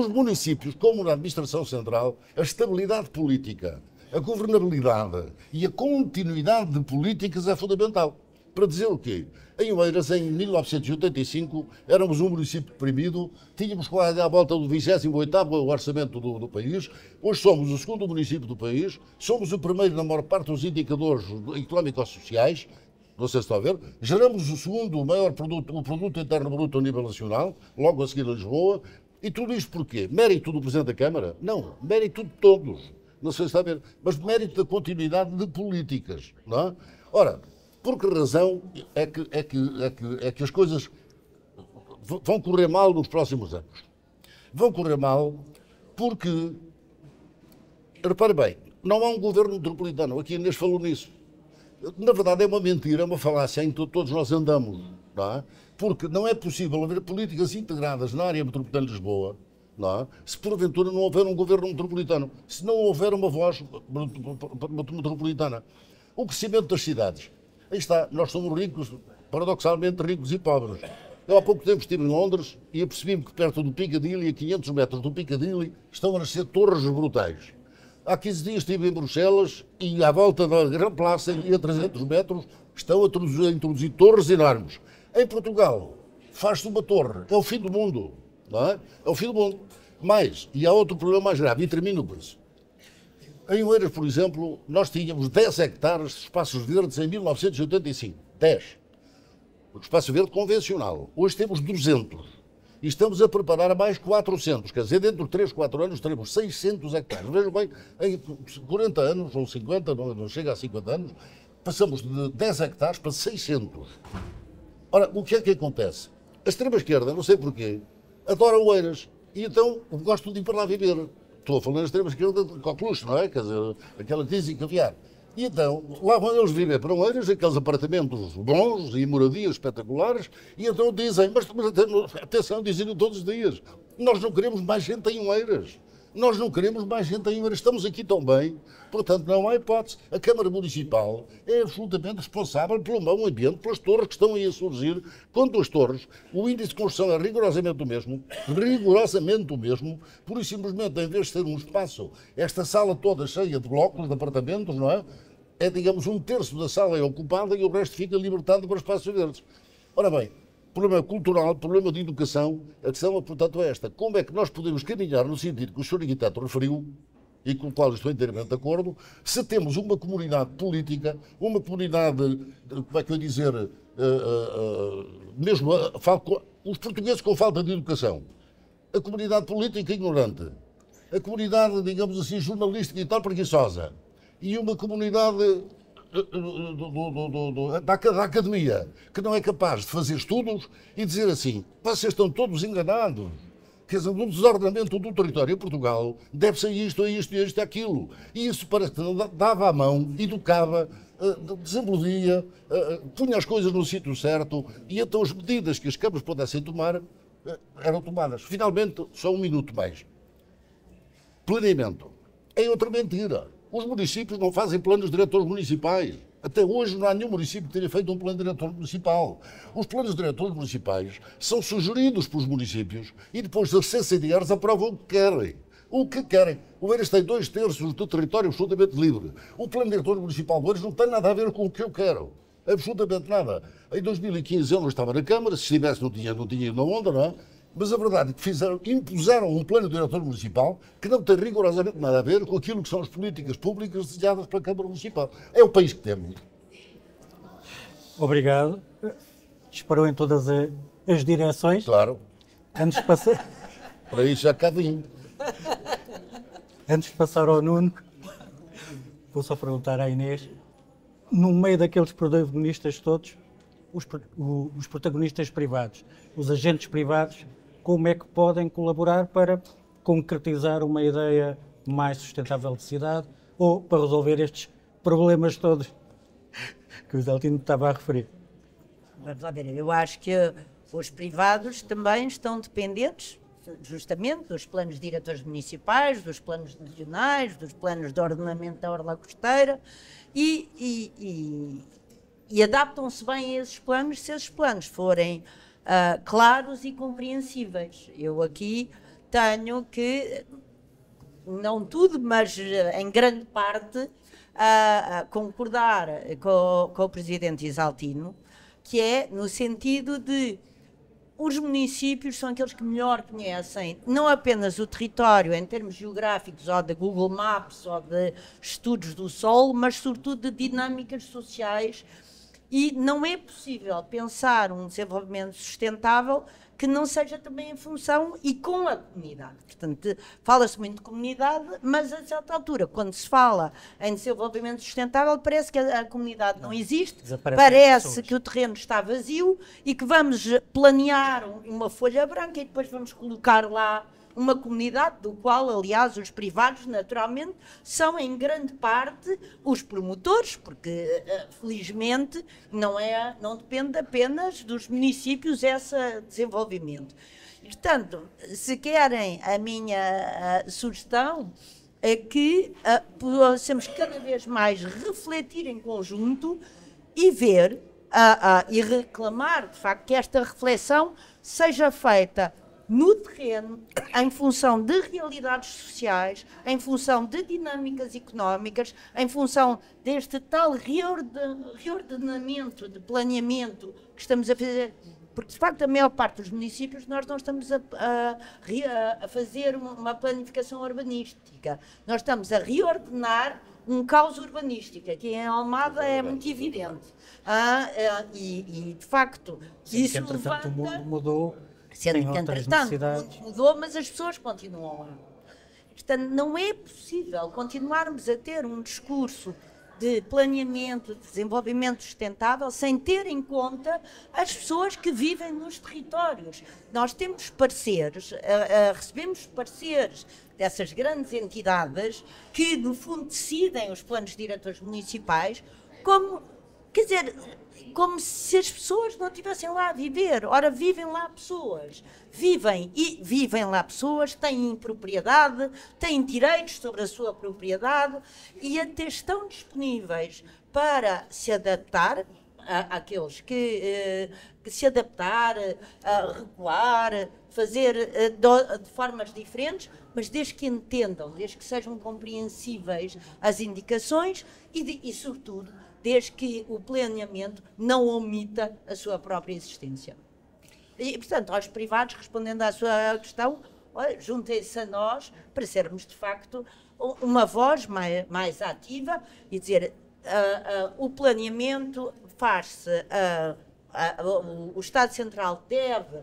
E: municípios, como na administração central, a estabilidade política, a governabilidade e a continuidade de políticas é fundamental. Para dizer o quê? Em Oeiras, em 1985, éramos um município deprimido, tínhamos quase à volta do 28º orçamento do país, hoje somos o segundo município do país, somos o primeiro na maior parte dos indicadores económico-sociais, não sei se está a ver, geramos o segundo maior produto, o produto interno bruto a nível nacional, logo a seguir a Lisboa, e tudo isto porquê? Mérito do Presidente da Câmara? Não, mérito de todos, não sei se está a ver, mas mérito da continuidade de políticas, não é? Ora, por que razão é que as coisas vão correr mal nos próximos anos? Vão correr mal porque, repare bem, não há um governo metropolitano, aqui a Inês falou nisso. Na verdade é uma mentira, é uma falácia em que todos nós andamos, não é? Porque não é possível haver políticas integradas na área metropolitana de Lisboa, não é? Se porventura não houver um governo metropolitano, se não houver uma voz metropolitana. O crescimento das cidades. Aí está, nós somos ricos, paradoxalmente ricos e pobres. Eu há pouco tempo estive em Londres e apercebi-me que perto do Piccadilly, a 500 metros do Piccadilly, estão a nascer torres brutais. Há 15 dias estive em Bruxelas e à volta da Gran Plaza, a 300 metros, estão a introduzir torres enormes. Em Portugal, faz-se uma torre, é o fim do mundo, não é? É o fim do mundo. Mas, e há outro problema mais grave, e termino por isso. Em Oeiras, por exemplo, nós tínhamos 10 hectares de espaços verdes em 1985. 10. O espaço verde convencional. Hoje temos 200. E estamos a preparar mais 400. Quer dizer, dentro de 3, 4 anos teremos 600 hectares. Vejam bem, em 40 anos, ou 50, não chega a 50 anos, passamos de 10 hectares para 600. Ora, o que é que acontece? A extrema-esquerda, não sei porquê, adora Oeiras. E então gosto de ir para lá viver. Estou a falar da extrema-esquerda de coqueluche, não é? Quer dizer, aquela tinta e caviar. E então, lá vão eles viver para Oeiras, aqueles apartamentos bons e moradias espetaculares, e então dizem, mas atenção, dizem todos os dias, nós não queremos mais gente em Oeiras. Nós não queremos mais gente em Oeiras, estamos aqui tão bem, portanto não há hipótese. A Câmara Municipal é absolutamente responsável pelo mau ambiente, pelas torres que estão aí a surgir. Quanto às torres, o índice de construção é rigorosamente o mesmo, pura e simplesmente, em vez de ter um espaço, esta sala toda cheia de blocos, de apartamentos, não é? É, digamos, 1/3 da sala é ocupada e o resto fica libertado para espaços verdes. Ora bem, problema cultural, problema de educação, a questão, portanto, é esta. Como é que nós podemos caminhar no sentido que o Sr. Arquiteto referiu, e com o qual estou inteiramente de acordo, se temos uma comunidade política, uma comunidade, como é que eu ia dizer, mesmo os portugueses com falta de educação, a comunidade política ignorante, a comunidade, digamos assim, jornalística e tal preguiçosa, e uma comunidade da academia, que não é capaz de fazer estudos e dizer assim, vocês estão todos enganados. Quer dizer, o desordenamento do território em Portugal deve-se a isto, a isto, a isto, a aquilo. E isso parece que dava a mão, educava, desenvolvia, punha as coisas no sítio certo, e então as medidas que as câmaras pudessem tomar eram tomadas. Finalmente, só um minuto mais. Planeamento. É outra mentira. Os municípios não fazem planos diretores municipais. Até hoje não há nenhum município que tenha feito um plano diretor municipal. Os planos diretores municipais são sugeridos pelos municípios e depois os CCDRs aprovam o que querem. O que querem. O Oeiras tem 2/3 do território absolutamente livre. O plano diretor municipal do Oeiras não tem nada a ver com o que eu quero. Absolutamente nada. Em 2015 eu não estava na Câmara, se estivesse não tinha ido na onda, não é? Mas a verdade é que impuseram um plano diretor municipal que não tem rigorosamente nada a ver com aquilo que são as políticas públicas desenhadas pela Câmara Municipal. É o país que temos.
A: Obrigado. Disparou em todas as direções.
E: Claro.
A: Antes de passar...
E: Para isso já cá vim.
A: Antes de passar ao Nuno, vou só perguntar à Inês, no meio daqueles protagonistas todos, os protagonistas privados, os agentes privados, como é que podem colaborar para concretizar uma ideia mais sustentável de cidade ou para resolver estes problemas todos que o Isaltino estava a referir?
D: Vamos lá ver, eu acho que os privados também estão dependentes, justamente, dos planos diretores municipais, dos planos regionais, dos planos de ordenamento da orla costeira e adaptam-se bem a esses planos se esses planos forem claros e compreensíveis. Eu aqui tenho que, não tudo, mas em grande parte, concordar com o Presidente Isaltino, que é no sentido de os municípios são aqueles que melhor conhecem não apenas o território em termos geográficos ou de Google Maps ou de estudos do solo, mas sobretudo de dinâmicas sociais. E não é possível pensar um desenvolvimento sustentável que não seja também em função e com a comunidade. Portanto, fala-se muito de comunidade, mas a certa altura, quando se fala em desenvolvimento sustentável, parece que a comunidade não existe, parece que o terreno está vazio e que vamos planear uma folha branca e depois vamos colocar lá uma comunidade do qual, aliás, os privados, naturalmente, são em grande parte os promotores, porque, felizmente, não depende apenas dos municípios esse desenvolvimento. Portanto, se querem, a minha sugestão é que possamos cada vez mais refletir em conjunto e ver e reclamar, de facto, que esta reflexão seja feita no terreno, em função de realidades sociais, em função de dinâmicas económicas, em função deste tal reordenamento de planeamento que estamos a fazer Porque, de facto, a maior parte dos municípios nós não estamos a fazer uma planificação urbanística. Nós estamos a reordenar um caos urbanístico. Aqui em Almada é muito evidente. E, de facto, isso
A: entretanto,
D: levanta...
A: o mundo mudou,
D: Sendo
A: tem
D: que,
A: outras
D: entretanto,
A: necessidades.
D: mudou, mas as pessoas continuam lá. Portanto, não é possível continuarmos a ter um discurso de planeamento, de desenvolvimento sustentável, sem ter em conta as pessoas que vivem nos territórios. Nós temos parceiros, recebemos parceiros dessas grandes entidades que, no fundo, decidem os planos diretores municipais, como, quer dizer, como se as pessoas não estivessem lá a viver. Ora, vivem lá pessoas. Vivem lá pessoas, têm propriedade, têm direitos sobre a sua propriedade e até estão disponíveis para se adaptar àqueles que se adaptar, a recuar, fazer de formas diferentes, mas desde que entendam, desde que sejam compreensíveis as indicações e sobretudo, desde que o planeamento não omita a sua própria existência. E, portanto, aos privados, respondendo à sua questão, juntem-se a nós para sermos, de facto, uma voz mais ativa e dizer o planeamento faz-se, o Estado Central deve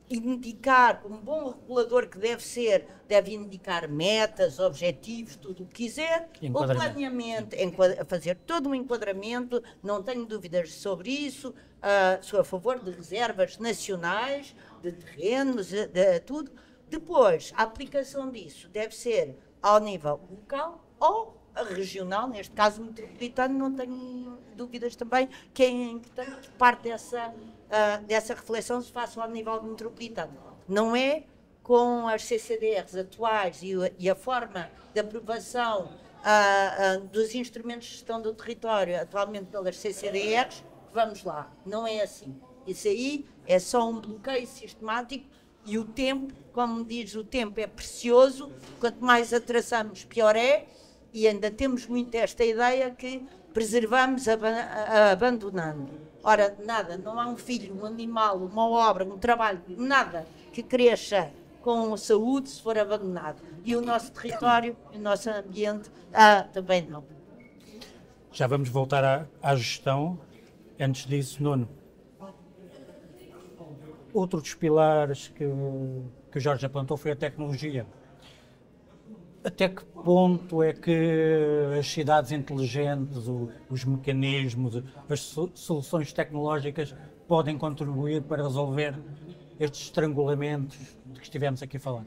D: indicar, como bom regulador que deve indicar metas, objetivos, tudo o que quiser. O planeamento, fazer todo um enquadramento, não tenho dúvidas sobre isso, sou a favor de reservas nacionais, de terrenos, de tudo. Depois, a aplicação disso deve ser ao nível local ou regional, neste caso metropolitano, não tenho dúvidas também que é importante que parte dessa reflexão se faça ao nível metropolitano. Não é com as CCDRs atuais e a forma de aprovação dos instrumentos de gestão do território atualmente pelas CCDRs que vamos lá. Não é assim. Isso aí é só um bloqueio sistemático e o tempo, como diz, o tempo é precioso, quanto mais atrasamos, pior é, e ainda temos muito esta ideia que preservamos abandonando. Ora, nada, não há um filho, um animal, uma obra, um trabalho, nada que cresça com saúde se for abandonado. E o nosso território, o nosso ambiente, também não.
A: Já vamos voltar à gestão. Antes disso, Nuno, outro dos pilares que o Jorge apontou foi a tecnologia. Até que ponto é que as cidades inteligentes, os mecanismos, as soluções tecnológicas podem contribuir para resolver estes estrangulamentos de que estivemos aqui a falar?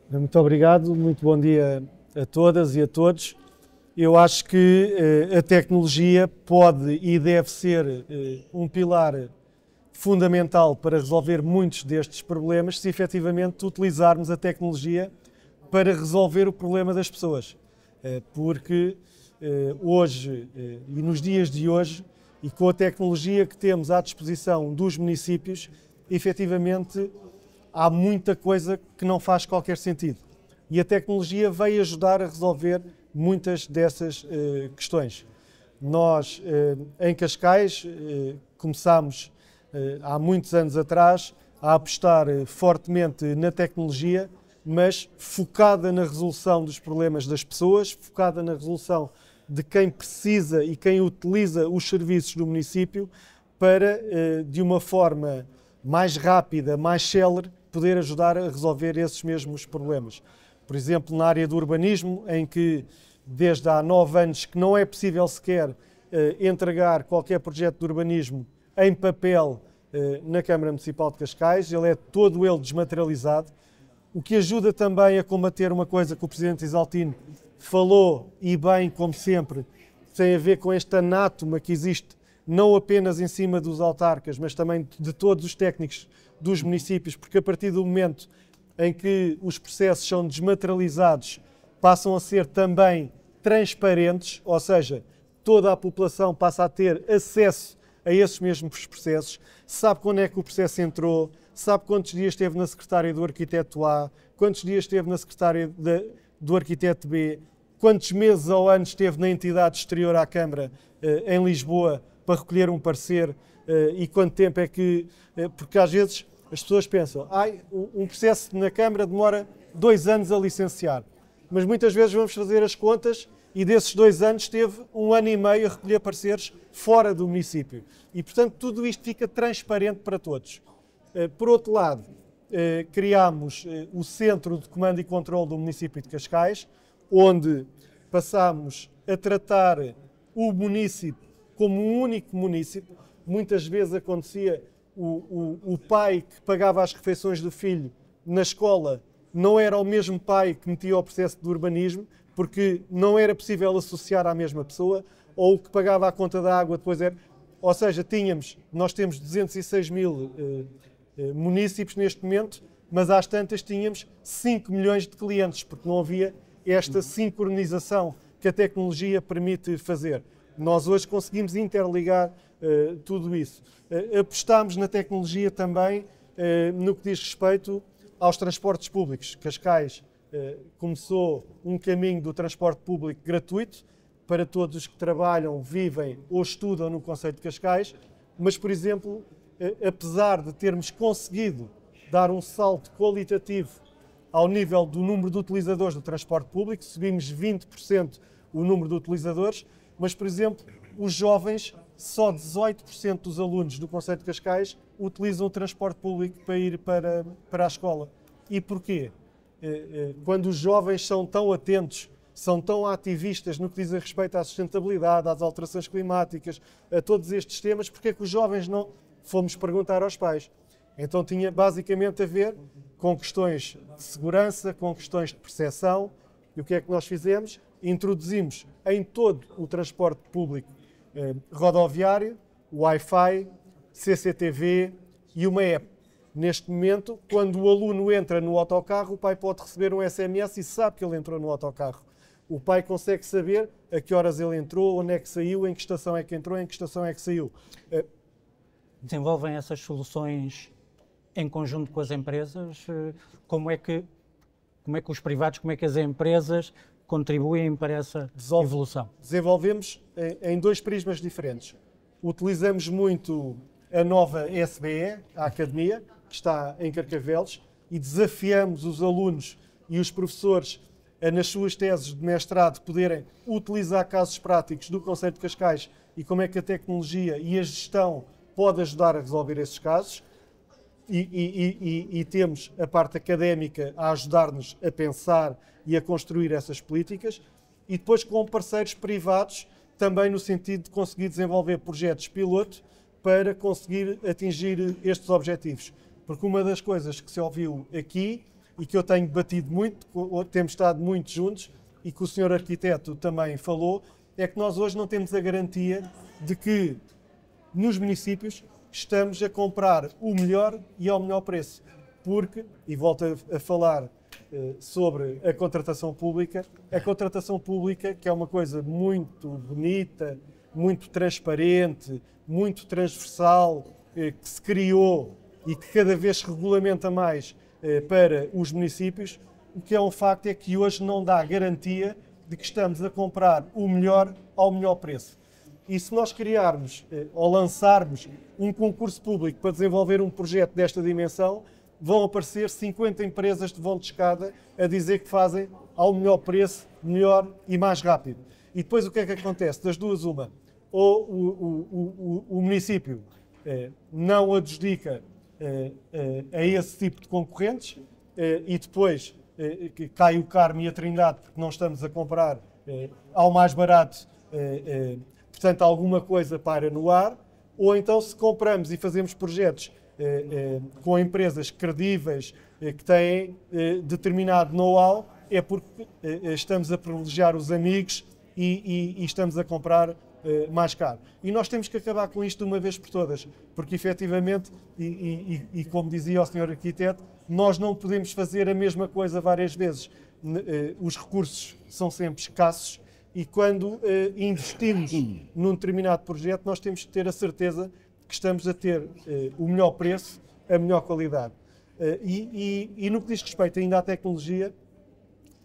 F: Muito obrigado, muito bom dia a todas e a todos. Eu acho que a tecnologia pode e deve ser um pilar fundamental para resolver muitos destes problemas se efetivamente utilizarmos a tecnologia para resolver o problema das pessoas, porque hoje e nos dias de hoje e com a tecnologia que temos à disposição dos municípios, efetivamente há muita coisa que não faz qualquer sentido e a tecnologia veio ajudar a resolver muitas dessas questões. Nós em Cascais começámos há muitos anos atrás a apostar fortemente na tecnologia, mas focada na resolução dos problemas das pessoas, focada na resolução de quem precisa e quem utiliza os serviços do município para, de uma forma mais rápida, mais célere, poder ajudar a resolver esses mesmos problemas. Por exemplo, na área do urbanismo, em que desde há 9 anos que não é possível sequer entregar qualquer projeto de urbanismo em papel na Câmara Municipal de Cascais, ele é todo ele desmaterializado, o que ajuda também a combater uma coisa que o Presidente Isaltino falou, e bem, como sempre, tem a ver com este anátoma que existe não apenas em cima dos autarcas, mas também de todos os técnicos dos municípios, porque a partir do momento em que os processos são desmaterializados, passam a ser também transparentes, ou seja, toda a população passa a ter acesso a esses mesmos processos, sabe quando é que o processo entrou, sabe quantos dias esteve na secretária do arquiteto A, quantos dias esteve na secretária do arquiteto B, quantos meses ou anos esteve na entidade exterior à Câmara em Lisboa para recolher um parecer e quanto tempo é que... porque às vezes as pessoas pensam, um processo na Câmara demora 2 anos a licenciar, mas muitas vezes vamos fazer as contas e desses 2 anos teve 1 ano e meio a recolher pareceres fora do município. E, portanto, tudo isto fica transparente para todos. Por outro lado, criámos o Centro de Comando e Controlo do município de Cascais, onde passámos a tratar o município como um único município. Muitas vezes acontecia o pai que pagava as refeições do filho na escola não era o mesmo pai que metia o processo de urbanismo, porque não era possível associar à mesma pessoa, ou o que pagava a conta da água depois era... Ou seja, nós temos 206 mil municípios neste momento, mas às tantas tínhamos 5 milhões de clientes, porque não havia esta sincronização que a tecnologia permite fazer. Nós hoje conseguimos interligar tudo isso. Apostámos na tecnologia também no que diz respeito aos transportes públicos. Cascais começou um caminho do transporte público gratuito para todos os que trabalham, vivem ou estudam no concelho de Cascais, mas, por exemplo, apesar de termos conseguido dar um salto qualitativo ao nível do número de utilizadores do transporte público, subimos 20% o número de utilizadores, mas, por exemplo, os jovens, só 18% dos alunos do concelho de Cascais utilizam o transporte público para ir para a escola. E porquê? Quando os jovens são tão atentos, são tão ativistas no que diz respeito à sustentabilidade, às alterações climáticas, a todos estes temas, porque é que os jovens não... Fomos perguntar aos pais. Então tinha basicamente a ver com questões de segurança, com questões de percepção. E o que é que nós fizemos? Introduzimos em todo o transporte público rodoviário, Wi-Fi, CCTV e uma app. Neste momento, quando o aluno entra no autocarro, o pai pode receber um SMS e sabe que ele entrou no autocarro. O pai consegue saber a que horas ele entrou, onde é que saiu, em que estação é que entrou, em que estação é que saiu.
A: Desenvolvem essas soluções em conjunto com as empresas? Como é que os privados, como é que as empresas contribuem para essa evolução?
F: Desenvolvemos em 2 prismas diferentes. Utilizamos muito a nova SBE, a Academia, que está em Carcavelos, e desafiamos os alunos e os professores a, nas suas teses de mestrado, poderem utilizar casos práticos do concelho de Cascais e como é que a tecnologia e a gestão pode ajudar a resolver esses casos. E temos a parte académica a ajudar-nos a pensar e a construir essas políticas, e depois com parceiros privados também no sentido de conseguir desenvolver projetos piloto para conseguir atingir estes objetivos. Porque uma das coisas que se ouviu aqui e que eu tenho debatido muito, temos estado muito juntos e que o senhor arquiteto também falou, é que nós hoje não temos a garantia de que nos municípios estamos a comprar o melhor e ao melhor preço. Porque, e volto a falar sobre a contratação pública, que é uma coisa muito bonita, muito transparente, muito transversal, que se criou e que cada vez se regulamenta mais para os municípios, o que é um facto é que hoje não dá garantia de que estamos a comprar o melhor ao melhor preço. E se nós criarmos ou lançarmos um concurso público para desenvolver um projeto desta dimensão, vão aparecer 50 empresas de vão de escada a dizer que fazem ao melhor preço, melhor e mais rápido. E depois o que é que acontece? Das duas, uma. Ou o município não adjudica a esse tipo de concorrentes e depois cai o Carmo e a Trindade porque não estamos a comprar ao mais barato. Portanto, alguma coisa para no ar, ou então se compramos e fazemos projetos com empresas credíveis que têm determinado know-how, é porque estamos a privilegiar os amigos e estamos a comprar mais caro. E nós temos que acabar com isto de uma vez por todas, porque efetivamente, e como dizia o Sr. Arquiteto, nós não podemos fazer a mesma coisa várias vezes. Os recursos são sempre escassos, e quando investimos num determinado projeto, nós temos que ter a certeza que estamos a ter o melhor preço, a melhor qualidade. E no que diz respeito ainda à tecnologia,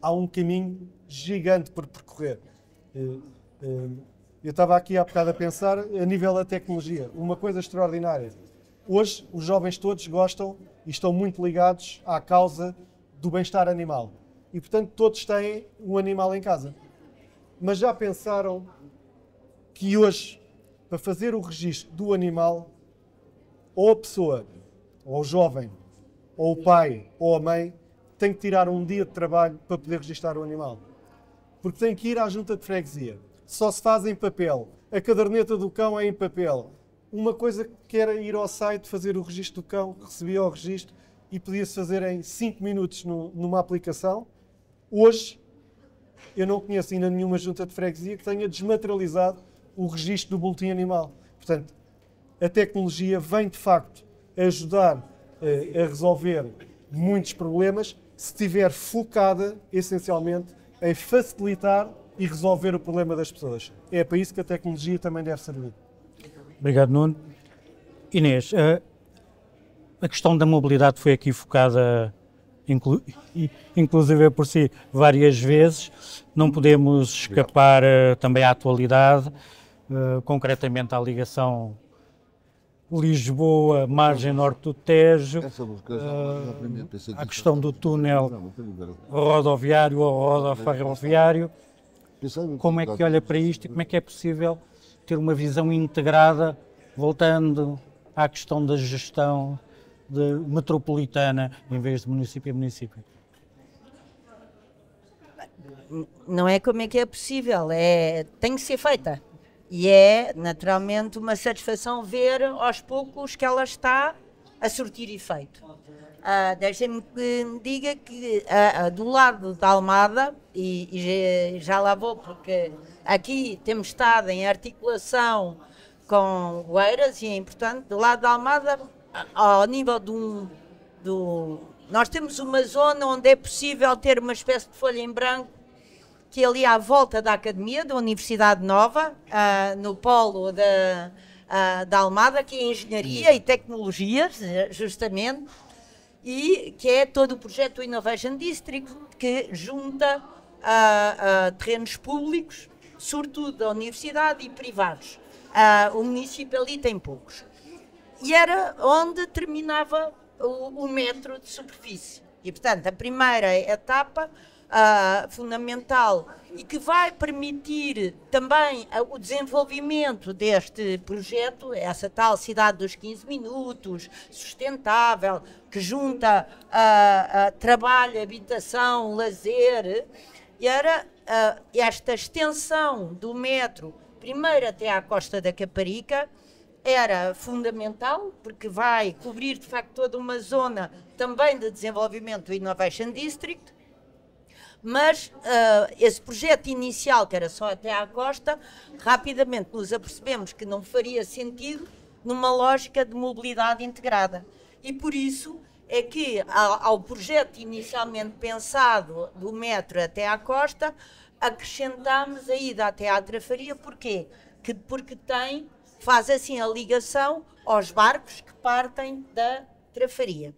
F: há um caminho gigante por percorrer. Eu estava aqui há bocado a pensar a nível da tecnologia, uma coisa extraordinária. Hoje os jovens todos gostam e estão muito ligados à causa do bem-estar animal. E portanto todos têm um animal em casa. Mas já pensaram que hoje, para fazer o registro do animal, ou a pessoa, ou o jovem, ou o pai, ou a mãe, tem que tirar um dia de trabalho para poder registrar o animal? Porque tem que ir à junta de freguesia. Só se faz em papel. A caderneta do cão é em papel. Uma coisa que era ir ao site, fazer o registro do cão, recebia o registro e podia-se fazer em 5 minutos numa aplicação. Hoje, eu não conheço ainda nenhuma junta de freguesia que tenha desmaterializado o registro do boletim animal. Portanto, a tecnologia vem de facto ajudar a resolver muitos problemas se estiver focada essencialmente em facilitar e resolver o problema das pessoas. É para isso que a tecnologia também deve servir.
A: Obrigado, Nuno. Inês, a questão da mobilidade foi aqui focada, inclusive por si, várias vezes. Não podemos escapar também à atualidade, concretamente à ligação Lisboa, margem norte do Tejo, a questão do túnel rodoviário ou rodoferroviário. Como é que olha para isto e como é que é possível ter uma visão integrada, voltando à questão da gestão metropolitana em vez de município a município?
D: Não é como é que é possível, tem que ser feita. E é, naturalmente, uma satisfação ver aos poucos que ela está a surtir efeito. Deixem-me que me diga que do lado da Almada, e já lá vou porque aqui temos estado em articulação com o Eiras, e é importante, do lado da Almada, ao nível nós temos uma zona onde é possível ter uma espécie de folha em branco, que é ali à volta da Academia, da Universidade Nova, no polo da Almada, que é Engenharia e Tecnologias, justamente, e que é todo o projeto Innovation District, que junta terrenos públicos, sobretudo da universidade, e privados. O município ali tem poucos. E era onde terminava o metro de superfície. E, portanto, a primeira etapa fundamental e que vai permitir também o desenvolvimento deste projeto, essa tal cidade dos 15 minutos, sustentável, que junta trabalho, habitação, lazer, e era esta extensão do metro, primeiro até à Costa da Caparica, era fundamental, porque vai cobrir de facto toda uma zona também de desenvolvimento do Innovation District. Mas esse projeto inicial, que era só até à costa, rapidamente nos apercebemos que não faria sentido numa lógica de mobilidade integrada. E por isso é que ao projeto inicialmente pensado do metro até à costa, acrescentámos a ida até à Trafaria. Porquê? Porque faz assim a ligação aos barcos que partem da Trafaria.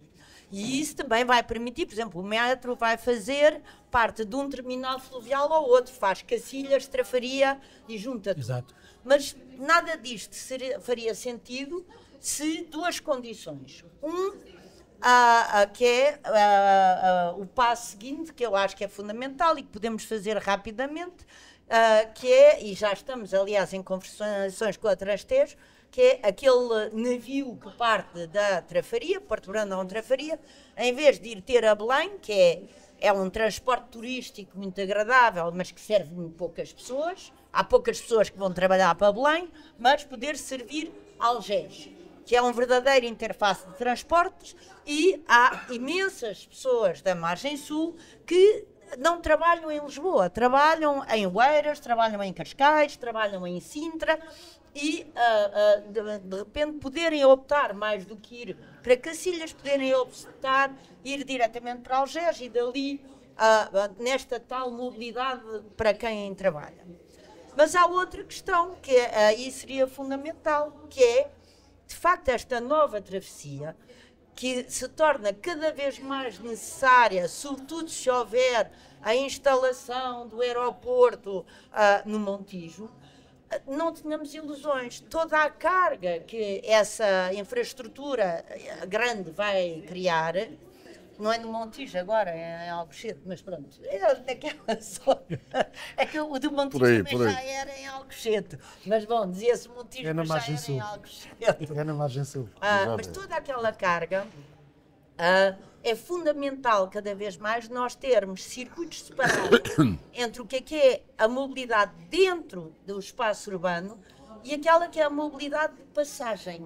D: E isso também vai permitir, por exemplo, o metro vai fazer parte de um terminal fluvial ao outro, faz Cacilhas, Trafaria e junta tudo.
A: Exato.
D: Mas nada disto faria sentido se duas condições. Que é o passo seguinte, que eu acho que é fundamental e que podemos fazer rapidamente, que é, e já estamos, aliás, em conversações com a Transtejo, que é aquele navio que parte da Trafaria, Porto Brandão Trafaria, em vez de ir ter a Belém, que é um transporte turístico muito agradável, mas que serve muito poucas pessoas, há poucas pessoas que vão trabalhar para Belém, mas poder servir Algés, que é uma verdadeira interface de transportes, e há imensas pessoas da margem sul que não trabalham em Lisboa, trabalham em Oeiras, trabalham em Cascais, trabalham em Sintra, e de repente poderem optar, mais do que ir para Cacilhas, poderem optar ir diretamente para Algés e dali nesta tal mobilidade para quem trabalha. Mas há outra questão que aí seria fundamental, que é de facto esta nova travessia, que se torna cada vez mais necessária, sobretudo se houver a instalação do aeroporto no Montijo. não tenhamos ilusões. Toda a carga que essa infraestrutura grande vai criar, não é no Montijo agora, é em Alcochete, mas pronto, é naquela zona. É que o do Montijo também já era em Alcochete. Mas bom, dizia-se Montijo, mas já era em Alcochete.
F: É na margem sul.
D: Mas toda aquela carga é fundamental cada vez mais nós termos circuitos separados entre o que é a mobilidade dentro do espaço urbano e aquela que é a mobilidade de passagem.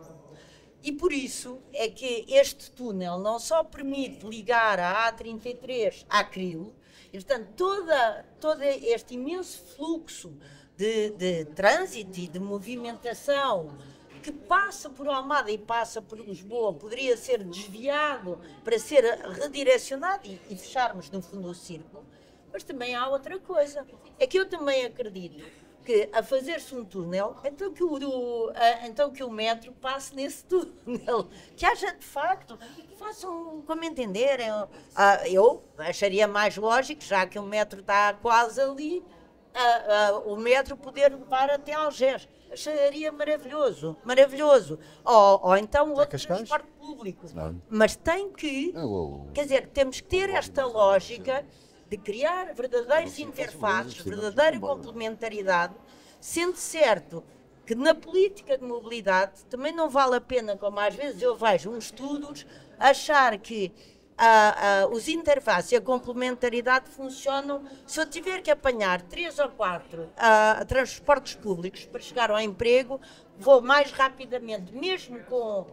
D: E por isso é que este túnel não só permite ligar a A33 à Cril, e portanto todo este imenso fluxo de trânsito e de movimentação que passa por Almada e passa por Lisboa, poderia ser desviado para ser redirecionado e fecharmos no fundo o círculo. Mas também há outra coisa, é que eu também acredito que a fazer-se um túnel, então que o metro passe nesse túnel, que haja de facto, façam como entenderem. Eu acharia mais lógico, já que o metro está quase ali, o metro poder levar até Algés. Acharia maravilhoso, maravilhoso. Ou então outro transporte público. Mas tem que, quer dizer, temos que ter esta lógica de criar verdadeiras interfaces, verdadeira complementaridade, sendo certo que na política de mobilidade também não vale a pena, como às vezes eu vejo uns estudos, achar que os interfaces e a complementaridade funcionam. Se eu tiver que apanhar 3 ou 4 transportes públicos para chegar ao emprego, vou mais rapidamente, mesmo com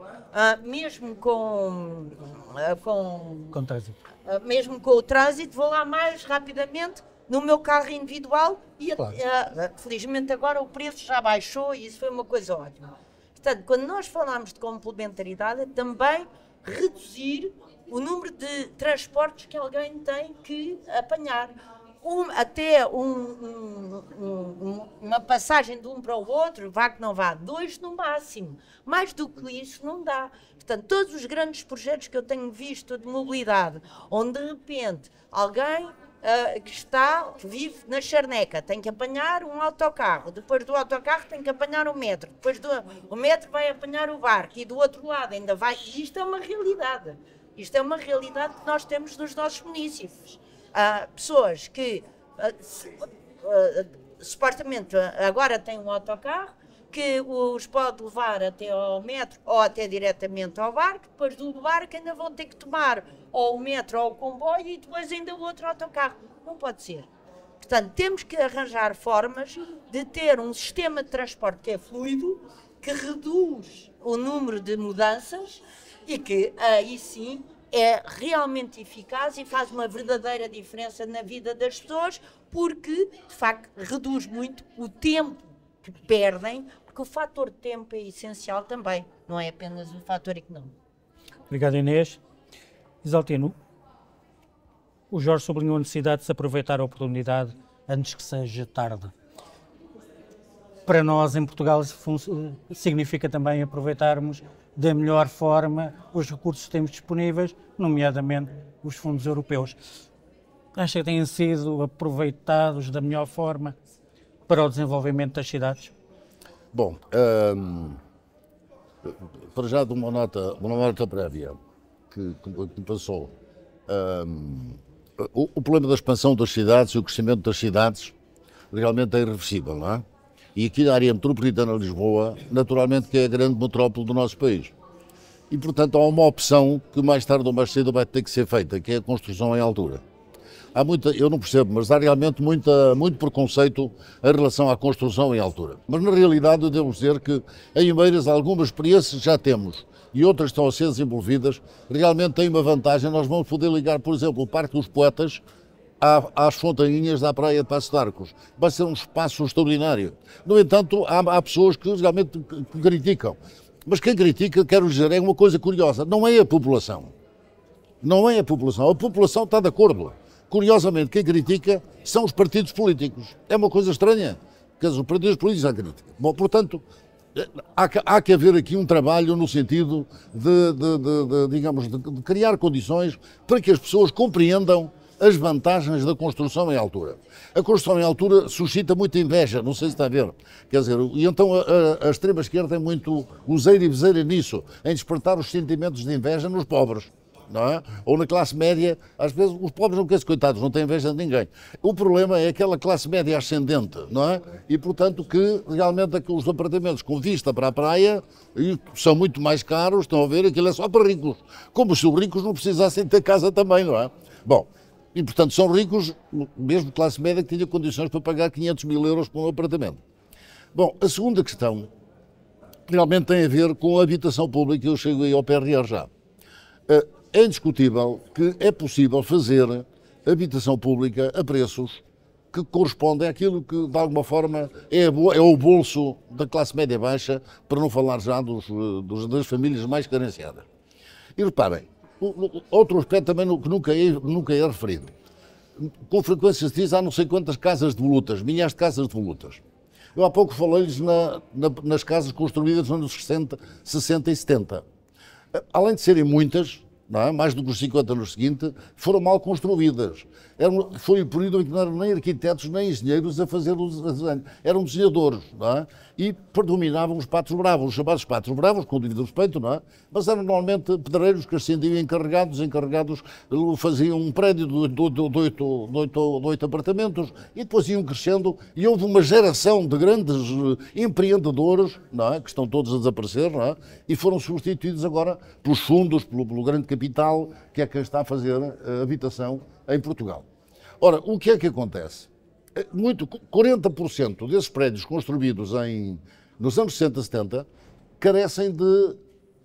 D: o trânsito, vou lá mais rapidamente no meu carro individual e felizmente agora o preço já baixou e isso foi uma coisa ótima. Portanto, quando nós falamos de complementaridade, é também reduzir o número de transportes que alguém tem que apanhar. Uma passagem de um para o outro, vá que não vá, 2 no máximo. Mais do que isso não dá. Portanto, todos os grandes projetos que eu tenho visto de mobilidade, onde de repente alguém que vive na Charneca tem que apanhar um autocarro, depois do autocarro tem que apanhar o metro, depois o metro vai apanhar o barco e do outro lado ainda vai. E isto é uma realidade. Isto é uma realidade que nós temos nos nossos municípios. Há pessoas que supostamente agora têm um autocarro que os pode levar até ao metro ou até diretamente ao barco, depois do barco ainda vão ter que tomar ou o metro ou o comboio e depois ainda o outro autocarro. Não pode ser. Portanto, temos que arranjar formas de ter um sistema de transporte que é fluido, que reduz o número de mudanças e que aí sim é realmente eficaz e faz uma verdadeira diferença na vida das pessoas, porque de facto reduz muito o tempo que perdem, porque o fator tempo é essencial também, não é apenas o fator económico.
A: Obrigado, Inês. Isaltino, o Jorge sublinhou a necessidade de se aproveitar a oportunidade antes que seja tarde. Para nós, em Portugal, isso significa também aproveitarmos da melhor forma os recursos que temos disponíveis, nomeadamente os fundos europeus. Acha que têm sido aproveitados da melhor forma para o desenvolvimento das cidades?
E: Bom, para já de uma nota prévia que passou, o problema da expansão das cidades e o crescimento das cidades realmente é irreversível, não é? E aqui na área metropolitana de Lisboa, naturalmente que é a grande metrópole do nosso país. E, portanto, há uma opção que mais tarde ou mais cedo vai ter que ser feita, que é a construção em altura. Eu não percebo, mas há realmente muito preconceito em relação à construção em altura. Mas, na realidade, eu devo dizer que em Oeiras algumas experiências já temos e outras estão a ser desenvolvidas, realmente tem uma vantagem. Nós vamos poder ligar, por exemplo, o Parque dos Poetas às fontaninhas da Praia de Paços de Arcos. Vai ser um espaço extraordinário. No entanto, há pessoas que realmente criticam. Mas quem critica, quero dizer, é uma coisa curiosa. Não é a população. Não é a população. A população está de acordo. Curiosamente, quem critica são os partidos políticos. É uma coisa estranha. Porque os partidos políticos já criticam. Bom, portanto, há que haver aqui um trabalho no sentido de criar condições para que as pessoas compreendam as vantagens da construção em altura. A construção em altura suscita muita inveja, não sei se está a ver. Quer dizer, e então a extrema-esquerda tem muito useira e beseira nisso, em despertar os sentimentos de inveja nos pobres. Não é? Ou na classe média, às vezes os pobres não querem, coitados, não têm inveja de ninguém. O problema é aquela classe média ascendente, não é? E portanto que realmente os apartamentos com vista para a praia são muito mais caros, estão a ver, aquilo é só para ricos. Como se os ricos não precisassem ter casa também, não é? Bom, e portanto são ricos, mesmo classe média que tinha condições para pagar 500 mil euros por um apartamento. Bom, a segunda questão realmente tem a ver com a habitação pública, eu chego aí ao PRR já. É indiscutível que é possível fazer habitação pública a preços que correspondem àquilo que, de alguma forma, é o bolso da classe média baixa, para não falar já das famílias mais carenciadas. E reparem, outro aspecto também que nunca é referido. Com frequência se diz há não sei quantas casas de volutas, milhares de casas de volutas. Eu há pouco falei-lhes nas casas construídas nos anos 60 e 70. Além de serem muitas, não é? Mais do que os 50 anos seguintes, foram mal construídas. Foi o período em que não eram nem arquitetos nem engenheiros a fazer os desenhos. Eram desenhadores, não é? E predominavam os patos bravos, os chamados patos bravos, com o devido respeito, não é? Mas eram normalmente pedreiros que ascendiam encarregados faziam um prédio de 8 apartamentos e depois iam crescendo e houve uma geração de grandes empreendedores, não é? Que estão todos a desaparecer, não é? E foram substituídos agora pelos fundos, pelo grande capital, que é quem está a fazer a habitação em Portugal. Ora, o que é que acontece? 40% desses prédios construídos nos anos 60 e 70 carecem de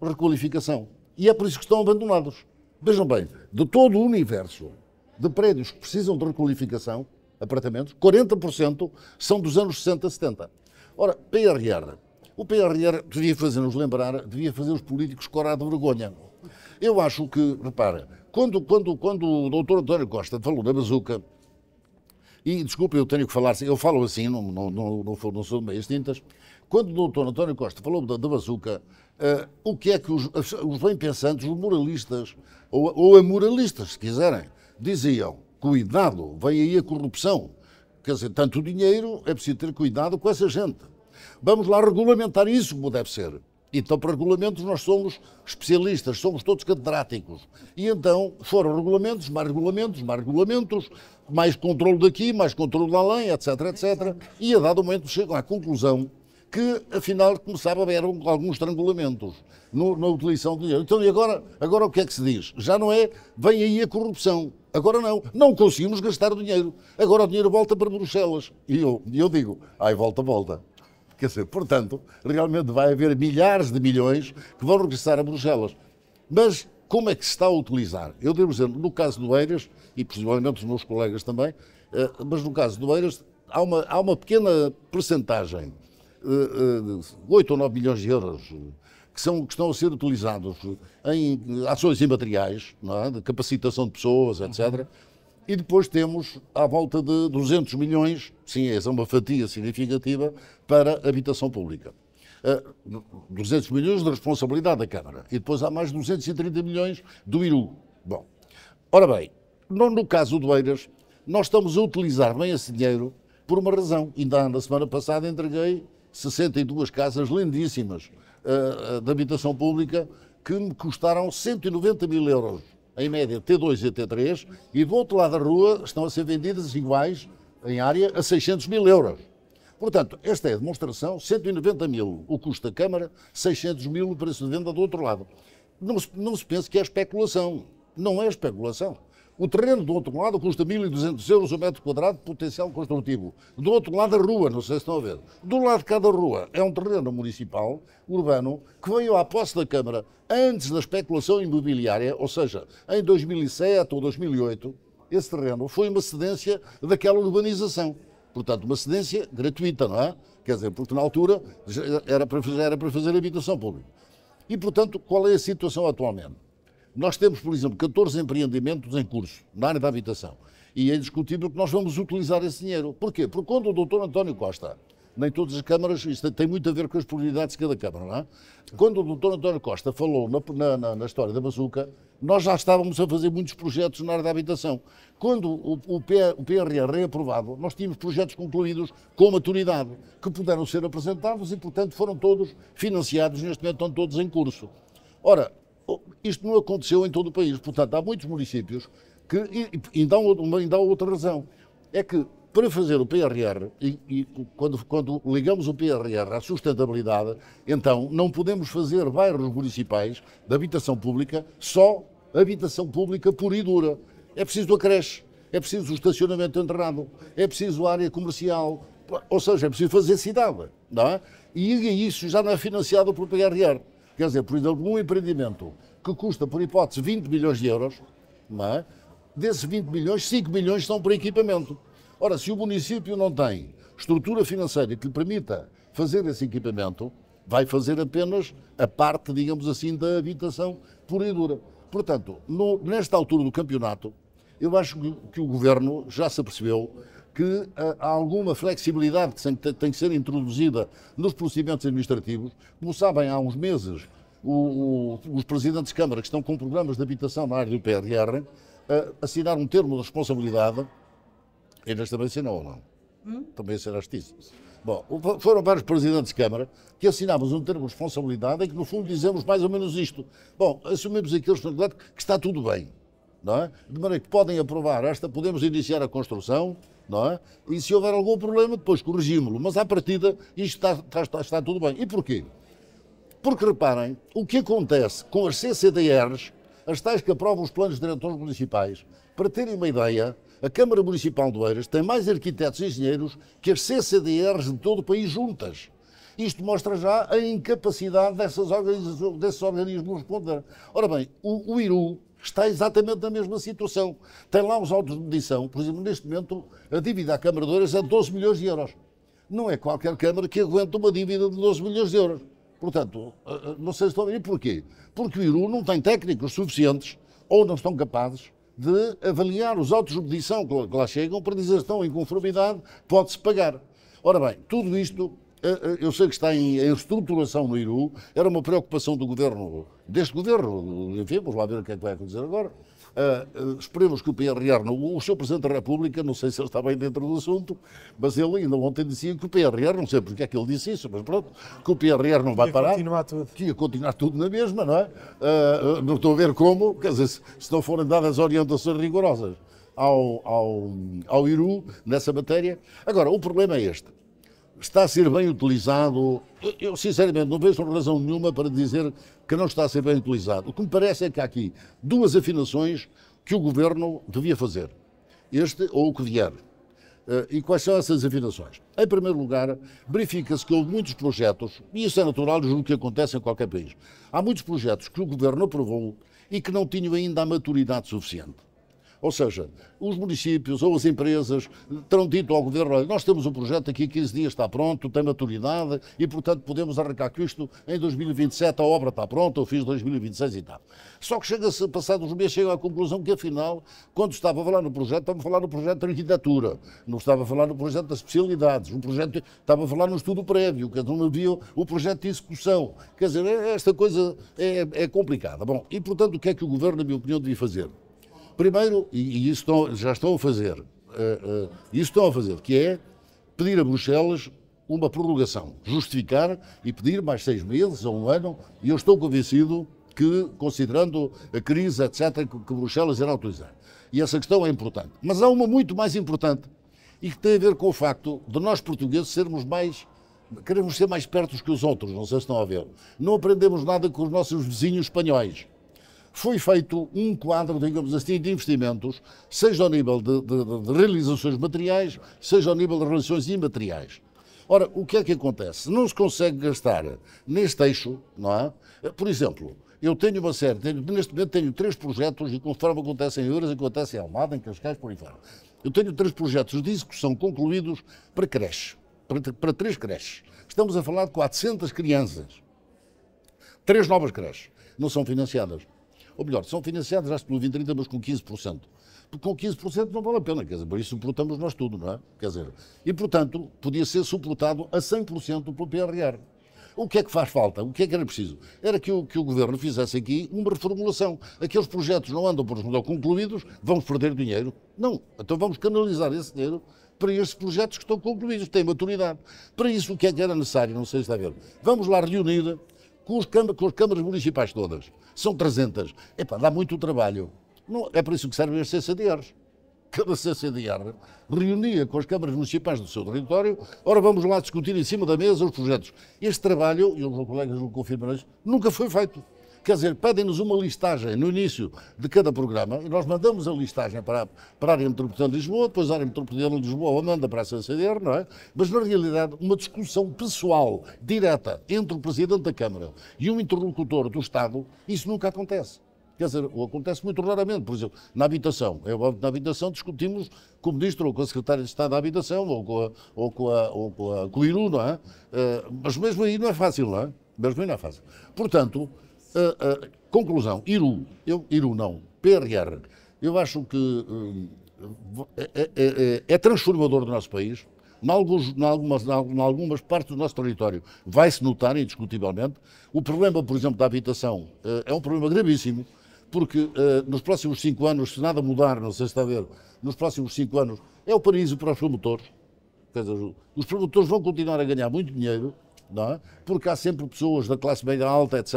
E: requalificação. E é por isso que estão abandonados. Vejam bem, de todo o universo de prédios que precisam de requalificação, apartamentos, 40% são dos anos 60 e 70. Ora, PRR. O PRR devia fazer-nos lembrar, devia fazer os políticos corar de vergonha. Eu acho que, repara, quando o doutor António Costa falou da bazuca, e desculpe, eu tenho que falar assim, eu falo assim, não sou de meias tintas, quando o doutor António Costa falou da bazuca, o que é que os bem-pensantes, os moralistas, ou amoralistas, se quiserem, diziam, cuidado, vem aí a corrupção. Quer dizer, tanto dinheiro, é preciso ter cuidado com essa gente. Vamos lá regulamentar isso como deve ser. Então, para regulamentos, nós somos especialistas, somos todos catedráticos. E então, foram regulamentos, mais controle daqui, mais controle de além, etc, etc. E a dado momento chegam à conclusão que, afinal, começava a haver alguns estrangulamentos na utilização do dinheiro. Então, e agora o que é que se diz? Já não é, vem aí a corrupção. Agora não conseguimos gastar o dinheiro. Agora o dinheiro volta para Bruxelas. E eu digo, volta. Quer dizer, portanto, realmente vai haver milhares de milhões que vão regressar a Bruxelas. Mas como é que se está a utilizar? Eu devo dizer, no caso do Eiras, e possivelmente os meus colegas também, mas no caso do Eiras, há uma pequena percentagem, 8 ou 9 milhões de euros, que estão a ser utilizados em ações imateriais, não é? De capacitação de pessoas, etc. E depois temos à volta de 200 milhões, sim, essa é uma fatia significativa, para habitação pública. 200 milhões de responsabilidade da Câmara. E depois há mais 230 milhões do IRU. Bom, ora bem, no caso do Eiras, nós estamos a utilizar bem esse dinheiro por uma razão. Ainda na semana passada entreguei 62 casas lindíssimas de habitação pública que me custaram 190 mil euros. Em média T2 e T3, e do outro lado da rua estão a ser vendidas iguais, em área, a 600 mil euros. Portanto, esta é a demonstração, 190 mil o custo da Câmara, 600 mil o preço de venda do outro lado. Não se pense que é especulação. Não é especulação. O terreno do outro lado custa 1.200 euros o metro quadrado de potencial construtivo. Do outro lado da rua, não sei se estão a ver. Do lado de cada rua é um terreno municipal, urbano, que veio à posse da Câmara antes da especulação imobiliária, ou seja, em 2007 ou 2008, esse terreno foi uma cedência daquela urbanização. Portanto, uma cedência gratuita, não é? Quer dizer, porque na altura era para fazer habitação pública. E, portanto, qual é a situação atualmente? Nós temos, por exemplo, 14 empreendimentos em curso na área da habitação. E é indiscutível que nós vamos utilizar esse dinheiro. Porquê? Porque quando o doutor António Costa nem todas as câmaras, isto tem muito a ver com as prioridades de cada câmara, não é? Quando o Dr. António Costa falou na história da bazuca, nós já estávamos a fazer muitos projetos na área da habitação. Quando o PRR é aprovado, nós tínhamos projetos concluídos com maturidade, que puderam ser apresentados e, portanto, foram todos financiados, neste momento estão todos em curso. Ora, isto não aconteceu em todo o país, portanto, há muitos municípios que, e dá outra razão, é que para fazer o PRR, quando ligamos o PRR à sustentabilidade, então não podemos fazer bairros municipais de habitação pública, só habitação pública pura e dura. É preciso a creche, é preciso o estacionamento enterrado, é preciso a área comercial, ou seja, é preciso fazer cidade, não é? E isso já não é financiado pelo PRR. Quer dizer, por exemplo, um empreendimento que custa, por hipótese, 20 milhões de euros, não é? Desses 20 milhões, 5 milhões estão para equipamento. Ora, se o município não tem estrutura financeira que lhe permita fazer esse equipamento, vai fazer apenas a parte, digamos assim, da habitação pura e dura. Portanto, nesta altura do campeonato, eu acho que o Governo já se apercebeu que há alguma flexibilidade que tem que ser introduzida nos procedimentos administrativos. Como sabem, há uns meses, os presidentes de Câmara que estão com programas de habitação na área do PRR assinaram um termo de responsabilidade. Eles também assinou ou não? Também assinaste isso. Bom, foram vários presidentes de Câmara que assinámos um termo de responsabilidade em que, no fundo, dizemos mais ou menos isto. Bom, assumimos aqui a responsabilidade que está tudo bem, não é? De maneira que podem aprovar podemos iniciar a construção, não é? E se houver algum problema, depois corrigimos-lo. Mas, à partida, isto está tudo bem. E porquê? Porque, reparem, o que acontece com as CCDRs, as tais que aprovam os planos diretores municipais, para terem uma ideia, a Câmara Municipal de Oeiras tem mais arquitetos e engenheiros que as CCDRs de todo o país juntas. Isto mostra já a incapacidade desses organismos responder. Ora bem, o IRU está exatamente na mesma situação. Tem lá os autos de medição, por exemplo, neste momento a dívida à Câmara de Oeiras é de 12 milhões de euros. Não é qualquer Câmara que aguenta uma dívida de 12 milhões de euros. Portanto, não sei se estão a ver porquê. Porque o IRU não tem técnicos suficientes ou não estão capazes de avaliar os autos de medição que lá chegam para dizer que estão em conformidade, pode-se pagar. Ora bem, tudo isto, eu sei que está em estruturação no IRU, era uma preocupação do governo, deste governo, enfim, vamos lá ver o que é que vai acontecer agora. Esperemos que o PRR, o Sr. Presidente da República, não sei se ele está bem dentro do assunto, mas ele ainda ontem dizia que o PRR, não sei porque é que ele disse isso, mas pronto, que o PRR não vai parar, que ia continuar tudo na mesma, não é? Não estou a ver como, quer dizer, se não forem dadas orientações rigorosas ao IRU nessa matéria. Agora, o problema é este. Está a ser bem utilizado? Eu sinceramente não vejo razão nenhuma para dizer que não está a ser bem utilizado. O que me parece é que há aqui duas afinações que o Governo devia fazer. Este ou o que vier. E quais são essas afinações? Em primeiro lugar, verifica-se que houve muitos projetos, e isso é natural, julgo que acontece em qualquer país. Há muitos projetos que o Governo aprovou e que não tinham ainda a maturidade suficiente. Ou seja, os municípios ou as empresas terão dito ao Governo: olha, nós temos um projeto aqui, 15 dias está pronto, tem maturidade e, portanto, podemos arrancar com isto em 2027, a obra está pronta, eu fiz 2026 e tal. Só que chega-se, passados uns meses, chega à conclusão que, afinal, quando estava a falar no projeto, estava a falar no projeto de arquitetura, não estava a falar no projeto das especialidades, estava a falar no estudo prévio, que não havia o projeto de execução. Quer dizer, esta coisa é complicada. Bom, e, portanto, o que é que o Governo, na minha opinião, devia fazer? Primeiro, e isso já estão a fazer, que é pedir a Bruxelas uma prorrogação, justificar e pedir mais 6 meses ou 1 ano, e eu estou convencido que, considerando a crise, etc., que Bruxelas irá autorizar. E essa questão é importante. Mas há uma muito mais importante, e que tem a ver com o facto de nós portugueses queremos ser mais perto que os outros, não sei se estão a ver. Não aprendemos nada com os nossos vizinhos espanhóis. Foi feito um quadro, digamos assim, de investimentos, seja ao nível de realizações materiais, seja ao nível de relações imateriais. Ora, o que é que acontece? Não se consegue gastar neste eixo, não é? Por exemplo, eu tenho uma série, neste momento tenho 3 projetos, e conforme acontece em Oeiras, acontece em Almada, em Cascais, por aí fora. Eu tenho 3 projetos de execução concluídos para creches, para 3 creches. Estamos a falar de 400 crianças. 3 novas creches, não são financiadas. ou melhor, são financiadas, acho que pelo 2030, mas com 15%. Porque com 15% não vale a pena, quer dizer, por isso suportamos nós tudo, não é? Quer dizer, e portanto, podia ser suportado a 100% pelo PRR. O que é que faz falta? O que é que era preciso? Era que o Governo fizesse aqui uma reformulação. Aqueles projetos não andam por concluídos, vamos perder dinheiro. Não, então vamos canalizar esse dinheiro para estes projetos que estão concluídos, têm maturidade. Para isso, o que é que era necessário? Não sei se está a ver. Vamos lá reunir com as câmaras municipais todas. São 300. Epá, dá muito trabalho. Não, é para isso que servem as CCDRs. Cada CCDR reunia com as câmaras municipais do seu território, ora vamos lá discutir em cima da mesa os projetos. Este trabalho, e os meus colegas o confirmam isso, nunca foi feito. Quer dizer, pedem-nos uma listagem no início de cada programa e nós mandamos a listagem para a área metropolitana de Lisboa, depois a área metropolitana de Lisboa manda para a CCDR, não é? Mas na realidade uma discussão pessoal, direta, entre o Presidente da Câmara e um interlocutor do Estado, isso nunca acontece. Quer dizer, ou acontece muito raramente, por exemplo, na habitação. Na habitação discutimos com o Ministro ou com a Secretária de Estado da Habitação ou com o IRU, não é? Mas mesmo aí não é fácil, não é? Mesmo aí não é fácil. Portanto, conclusão, IRU não, PRR. Eu acho que é transformador do nosso país. Em algumas partes do nosso território vai-se notar, indiscutivelmente. O problema, por exemplo, da habitação é um problema gravíssimo, porque nos próximos 5 anos, se nada mudar, não sei se está a ver, nos próximos 5 anos, é o paraíso para os promotores. Quer dizer, os promotores vão continuar a ganhar muito dinheiro, não é? Porque há sempre pessoas da classe média alta, etc.,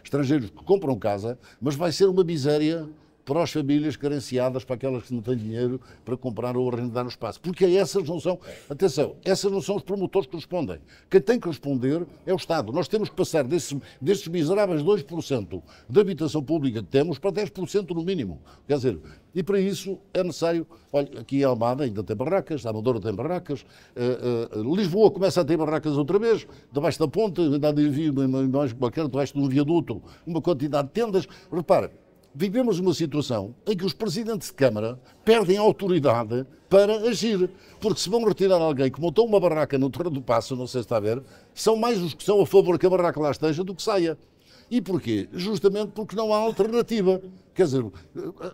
E: estrangeiros que compram casa, mas vai ser uma miséria para as famílias carenciadas, para aquelas que não têm dinheiro para comprar ou arrendar o espaço. Porque essas não são, atenção, essas não são os promotores que respondem. Quem tem que responder é o Estado. Nós temos que passar destes miseráveis 2% de habitação pública que temos para 10% no mínimo. Quer dizer, e para isso é necessário, olha, aqui em Almada ainda tem barracas, a Amadora tem barracas, Lisboa começa a ter barracas outra vez, debaixo da ponte, ainda havia debaixo de um viaduto, uma quantidade de tendas. Repara, vivemos uma situação em que os presidentes de Câmara perdem a autoridade para agir. Porque se vão retirar alguém que montou uma barraca no Terreiro do Paço, não sei se está a ver, são mais os que são a favor que a barraca lá esteja do que saia. E porquê? Justamente porque não há alternativa. Quer dizer,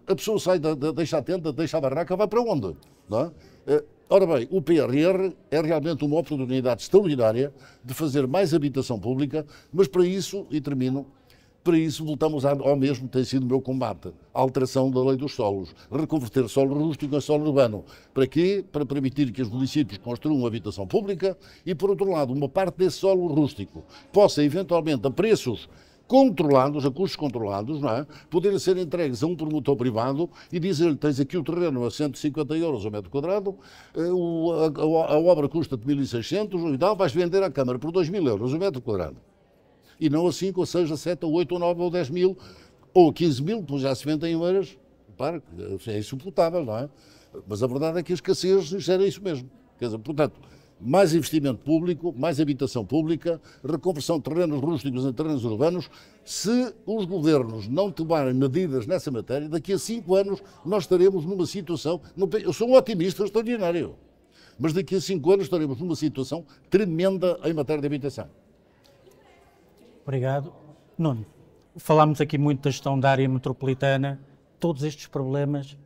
E: a pessoa sai, deixa a tenda, deixa a barraca, vai para onde? Não é? Ora bem, o PRR é realmente uma oportunidade extraordinária de fazer mais habitação pública, mas para isso, e termino, para isso voltamos ao mesmo que tem sido o meu combate, a alteração da lei dos solos, reconverter solo rústico em solo urbano. Para quê? Para permitir que os municípios construam habitação pública e, por outro lado, uma parte desse solo rústico possa, eventualmente, a preços controlados, a custos controlados, não é? Poderem ser entregues a um promotor privado e dizer-lhe, tens aqui o terreno a 150 euros ao metro quadrado, a obra custa-te 1.600 e tal, vais vender à Câmara por 2.000 euros o metro quadrado. E não a 5, ou 6, ou 7, ou 8, ou 9, ou 10 mil, ou 15 mil, pois já se vendem em euros. Repara, é insuportável, não é? Mas a verdade é que a escassez gera isso mesmo. Quer dizer, portanto, mais investimento público, mais habitação pública, reconversão de terrenos rústicos em terrenos urbanos. Se os governos não tomarem medidas nessa matéria, daqui a 5 anos nós estaremos numa situação... Eu sou um otimista extraordinário, mas daqui a 5 anos estaremos numa situação tremenda em matéria de habitação.
A: Obrigado. Nuno, falámos aqui muito da gestão da área metropolitana. Todos estes problemas,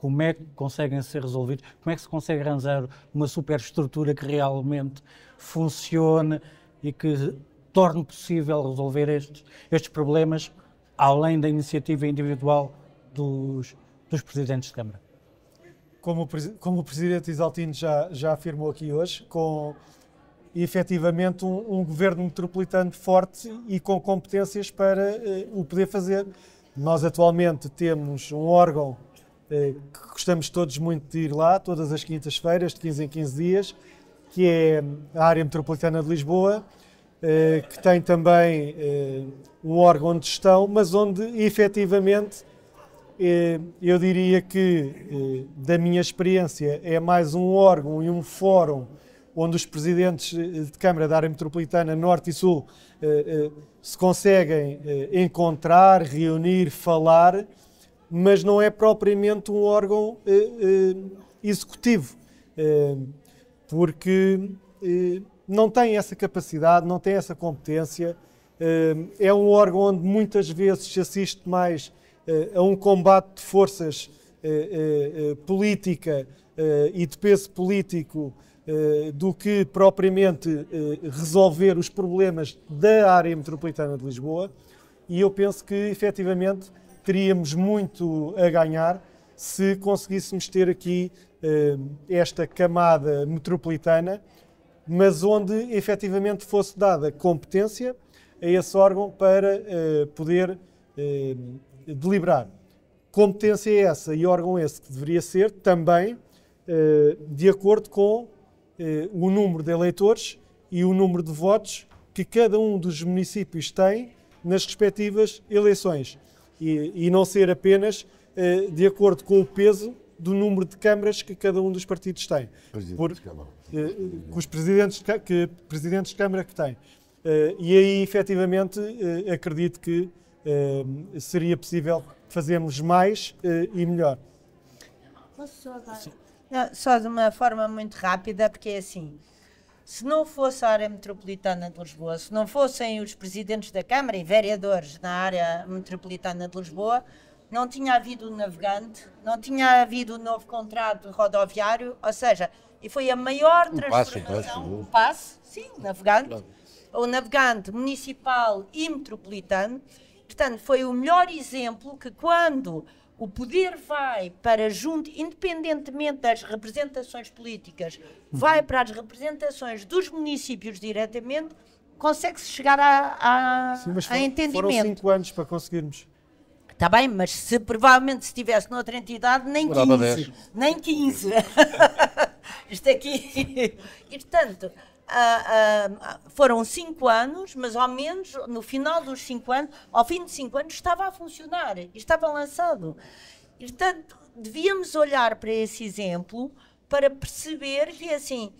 A: como é que conseguem ser resolvidos? Como é que se consegue arranjar uma superestrutura que realmente funcione e que torne possível resolver estes problemas, além da iniciativa individual dos presidentes de Câmara?
F: Como o Presidente Isaltino já afirmou aqui hoje, com efetivamente um governo metropolitano forte e com competências para o poder fazer. Nós atualmente temos um órgão que gostamos todos muito de ir lá, todas as quintas-feiras, de 15 em 15 dias, que é a área metropolitana de Lisboa, que tem também um órgão de gestão, mas onde efetivamente eu diria que, da minha experiência, é mais um órgão e um fórum onde os presidentes de Câmara da área metropolitana Norte e Sul se conseguem encontrar, reunir, falar, mas não é propriamente um órgão executivo, porque não tem essa capacidade, não tem essa competência é um órgão onde muitas vezes se assiste mais a um combate de forças política e de peso político do que propriamente resolver os problemas da área metropolitana de Lisboa, e eu penso que efetivamente teríamos muito a ganhar se conseguíssemos ter aqui esta camada metropolitana, mas onde efetivamente fosse dada competência a esse órgão para poder deliberar. Competência é essa e órgão esse que deveria ser também de acordo com o número de eleitores e o número de votos que cada um dos municípios tem nas respectivas eleições e não ser apenas de acordo com o peso do número de câmaras que cada um dos partidos tem. Com os presidentes de Câmara que tem. E aí, efetivamente, acredito que seria possível fazermos mais e melhor.
D: Só de uma forma muito rápida, porque é assim, se não fosse a área metropolitana de Lisboa, se não fossem os presidentes da Câmara e vereadores na área metropolitana de Lisboa, não tinha havido o navegante, não tinha havido o novo contrato rodoviário, ou seja, e foi a maior transformação, o passe, sim, navegante, o navegante municipal e metropolitano. Portanto, foi o melhor exemplo que quando o poder vai para junto, independentemente das representações políticas, vai para as representações dos municípios diretamente, consegue-se chegar a entendimento.
F: Foram 5 anos para conseguirmos.
D: Está bem, mas se provavelmente se estivesse noutra entidade, nem 15. Nem 15. Isto aqui. E, portanto, foram 5 anos, mas ao menos no final dos 5 anos, ao fim de 5 anos, estava a funcionar, estava lançado. E, portanto, devíamos olhar para esse exemplo para perceber que, assim,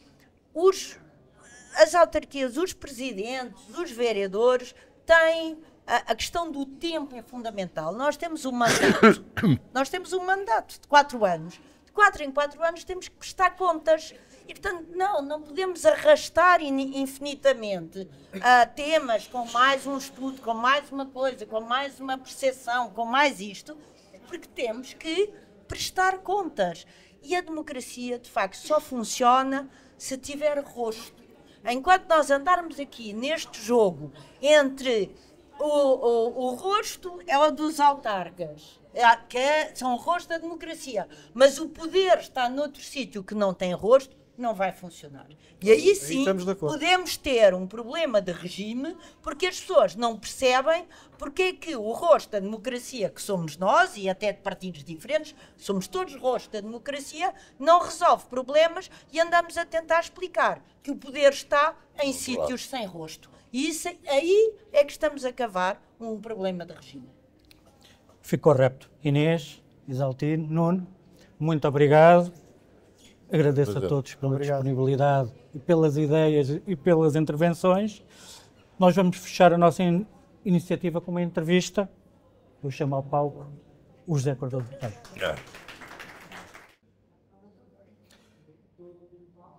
D: as autarquias, os presidentes, os vereadores têm. A questão do tempo é fundamental. Nós temos um mandato. Nós temos um mandato de 4 anos. De 4 em 4 anos temos que prestar contas. E, portanto, não podemos arrastar infinitamente temas com mais um estudo, com mais uma coisa, com mais uma percepção, com mais isto, porque temos que prestar contas. E a democracia, de facto, só funciona se tiver rosto. Enquanto nós andarmos aqui neste jogo entre o rosto é o dos autarcas, que são o rosto da democracia, mas o poder está noutro sítio que não tem rosto, não vai funcionar. E aí sim podemos ter um problema de regime, porque as pessoas não percebem porque é que o rosto da democracia, que somos nós, e até de partidos diferentes, somos todos rosto da democracia, não resolve problemas e andamos a tentar explicar que o poder está em sítios sem rosto. E isso, aí é que estamos a cavar um problema de regime.
A: Ficou repto. Inês, Isaltino, Nuno, muito obrigado. Agradeço a todos pela disponibilidade e pelas ideias e pelas intervenções. Nós vamos fechar a nossa iniciativa com uma entrevista. Vou chamar ao palco o José Cardoso Botelho.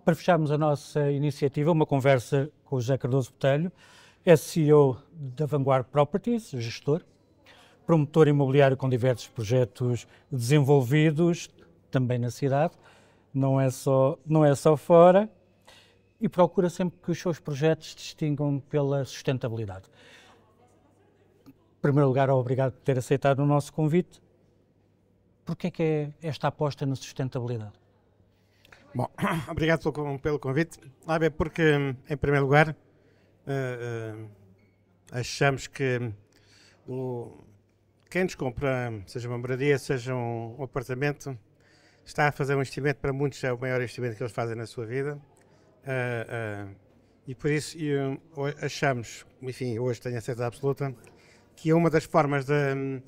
A: Para fecharmos a nossa iniciativa, uma conversa com o José Cardoso Botelho, é CEO da Vanguard Properties, gestor, promotor imobiliário com diversos projetos desenvolvidos também na cidade, não é só fora, e procura sempre que os seus projetos se distingam pela sustentabilidade. Em primeiro lugar, obrigado por ter aceitado o nosso convite. Porquê que é esta aposta na sustentabilidade?
G: Bom, obrigado pelo convite. Porque, em primeiro lugar, achamos que quem nos compra, seja uma moradia, seja um apartamento, está a fazer um investimento, para muitos é o maior investimento que eles fazem na sua vida. E por isso achamos, enfim, hoje tenho a certeza absoluta, que uma das formas de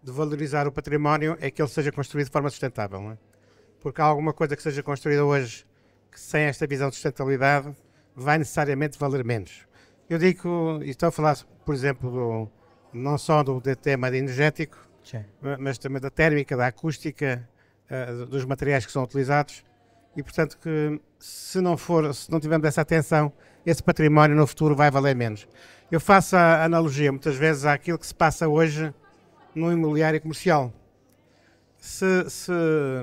G: valorizar o património é que ele seja construído de forma sustentável, não é? Porque há alguma coisa que seja construída hoje que sem esta visão de sustentabilidade vai necessariamente valer menos. Eu digo, e estou a falar, por exemplo, não só do tema energético, mas também da térmica, da acústica, dos materiais que são utilizados. e, portanto, que se não tivermos essa atenção, esse património no futuro vai valer menos. Eu faço a analogia, muitas vezes, àquilo que se passa hoje no imobiliário comercial. Se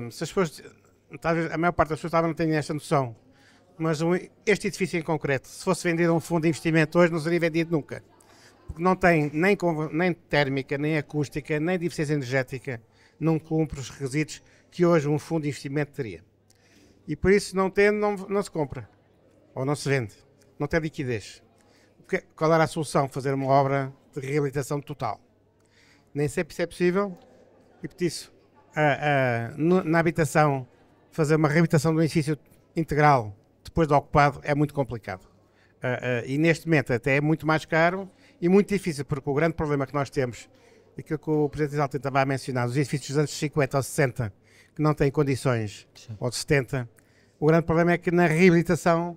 G: as pessoas, talvez a maior parte das pessoas não tenham esta noção, mas este edifício em concreto, se fosse vendido a um fundo de investimento hoje, não seria vendido nunca. Porque não tem nem térmica, nem acústica, nem de eficiência energética, não cumpre os requisitos que hoje um fundo de investimento teria. E por isso, não tendo, não se compra, ou não se vende, não tem liquidez. Qual era a solução? Fazer uma obra de reabilitação total. Nem sempre isso é possível, e por isso, na habitação, fazer uma reabilitação do edifício integral depois de ocupado é muito complicado. E neste momento até é muito mais caro e muito difícil, porque o grande problema que nós temos, aquilo que o Presidente Isaltino estava a mencionar, os edifícios dos anos 50 ou 60, que não têm condições, ou de 70, o grande problema é que na reabilitação,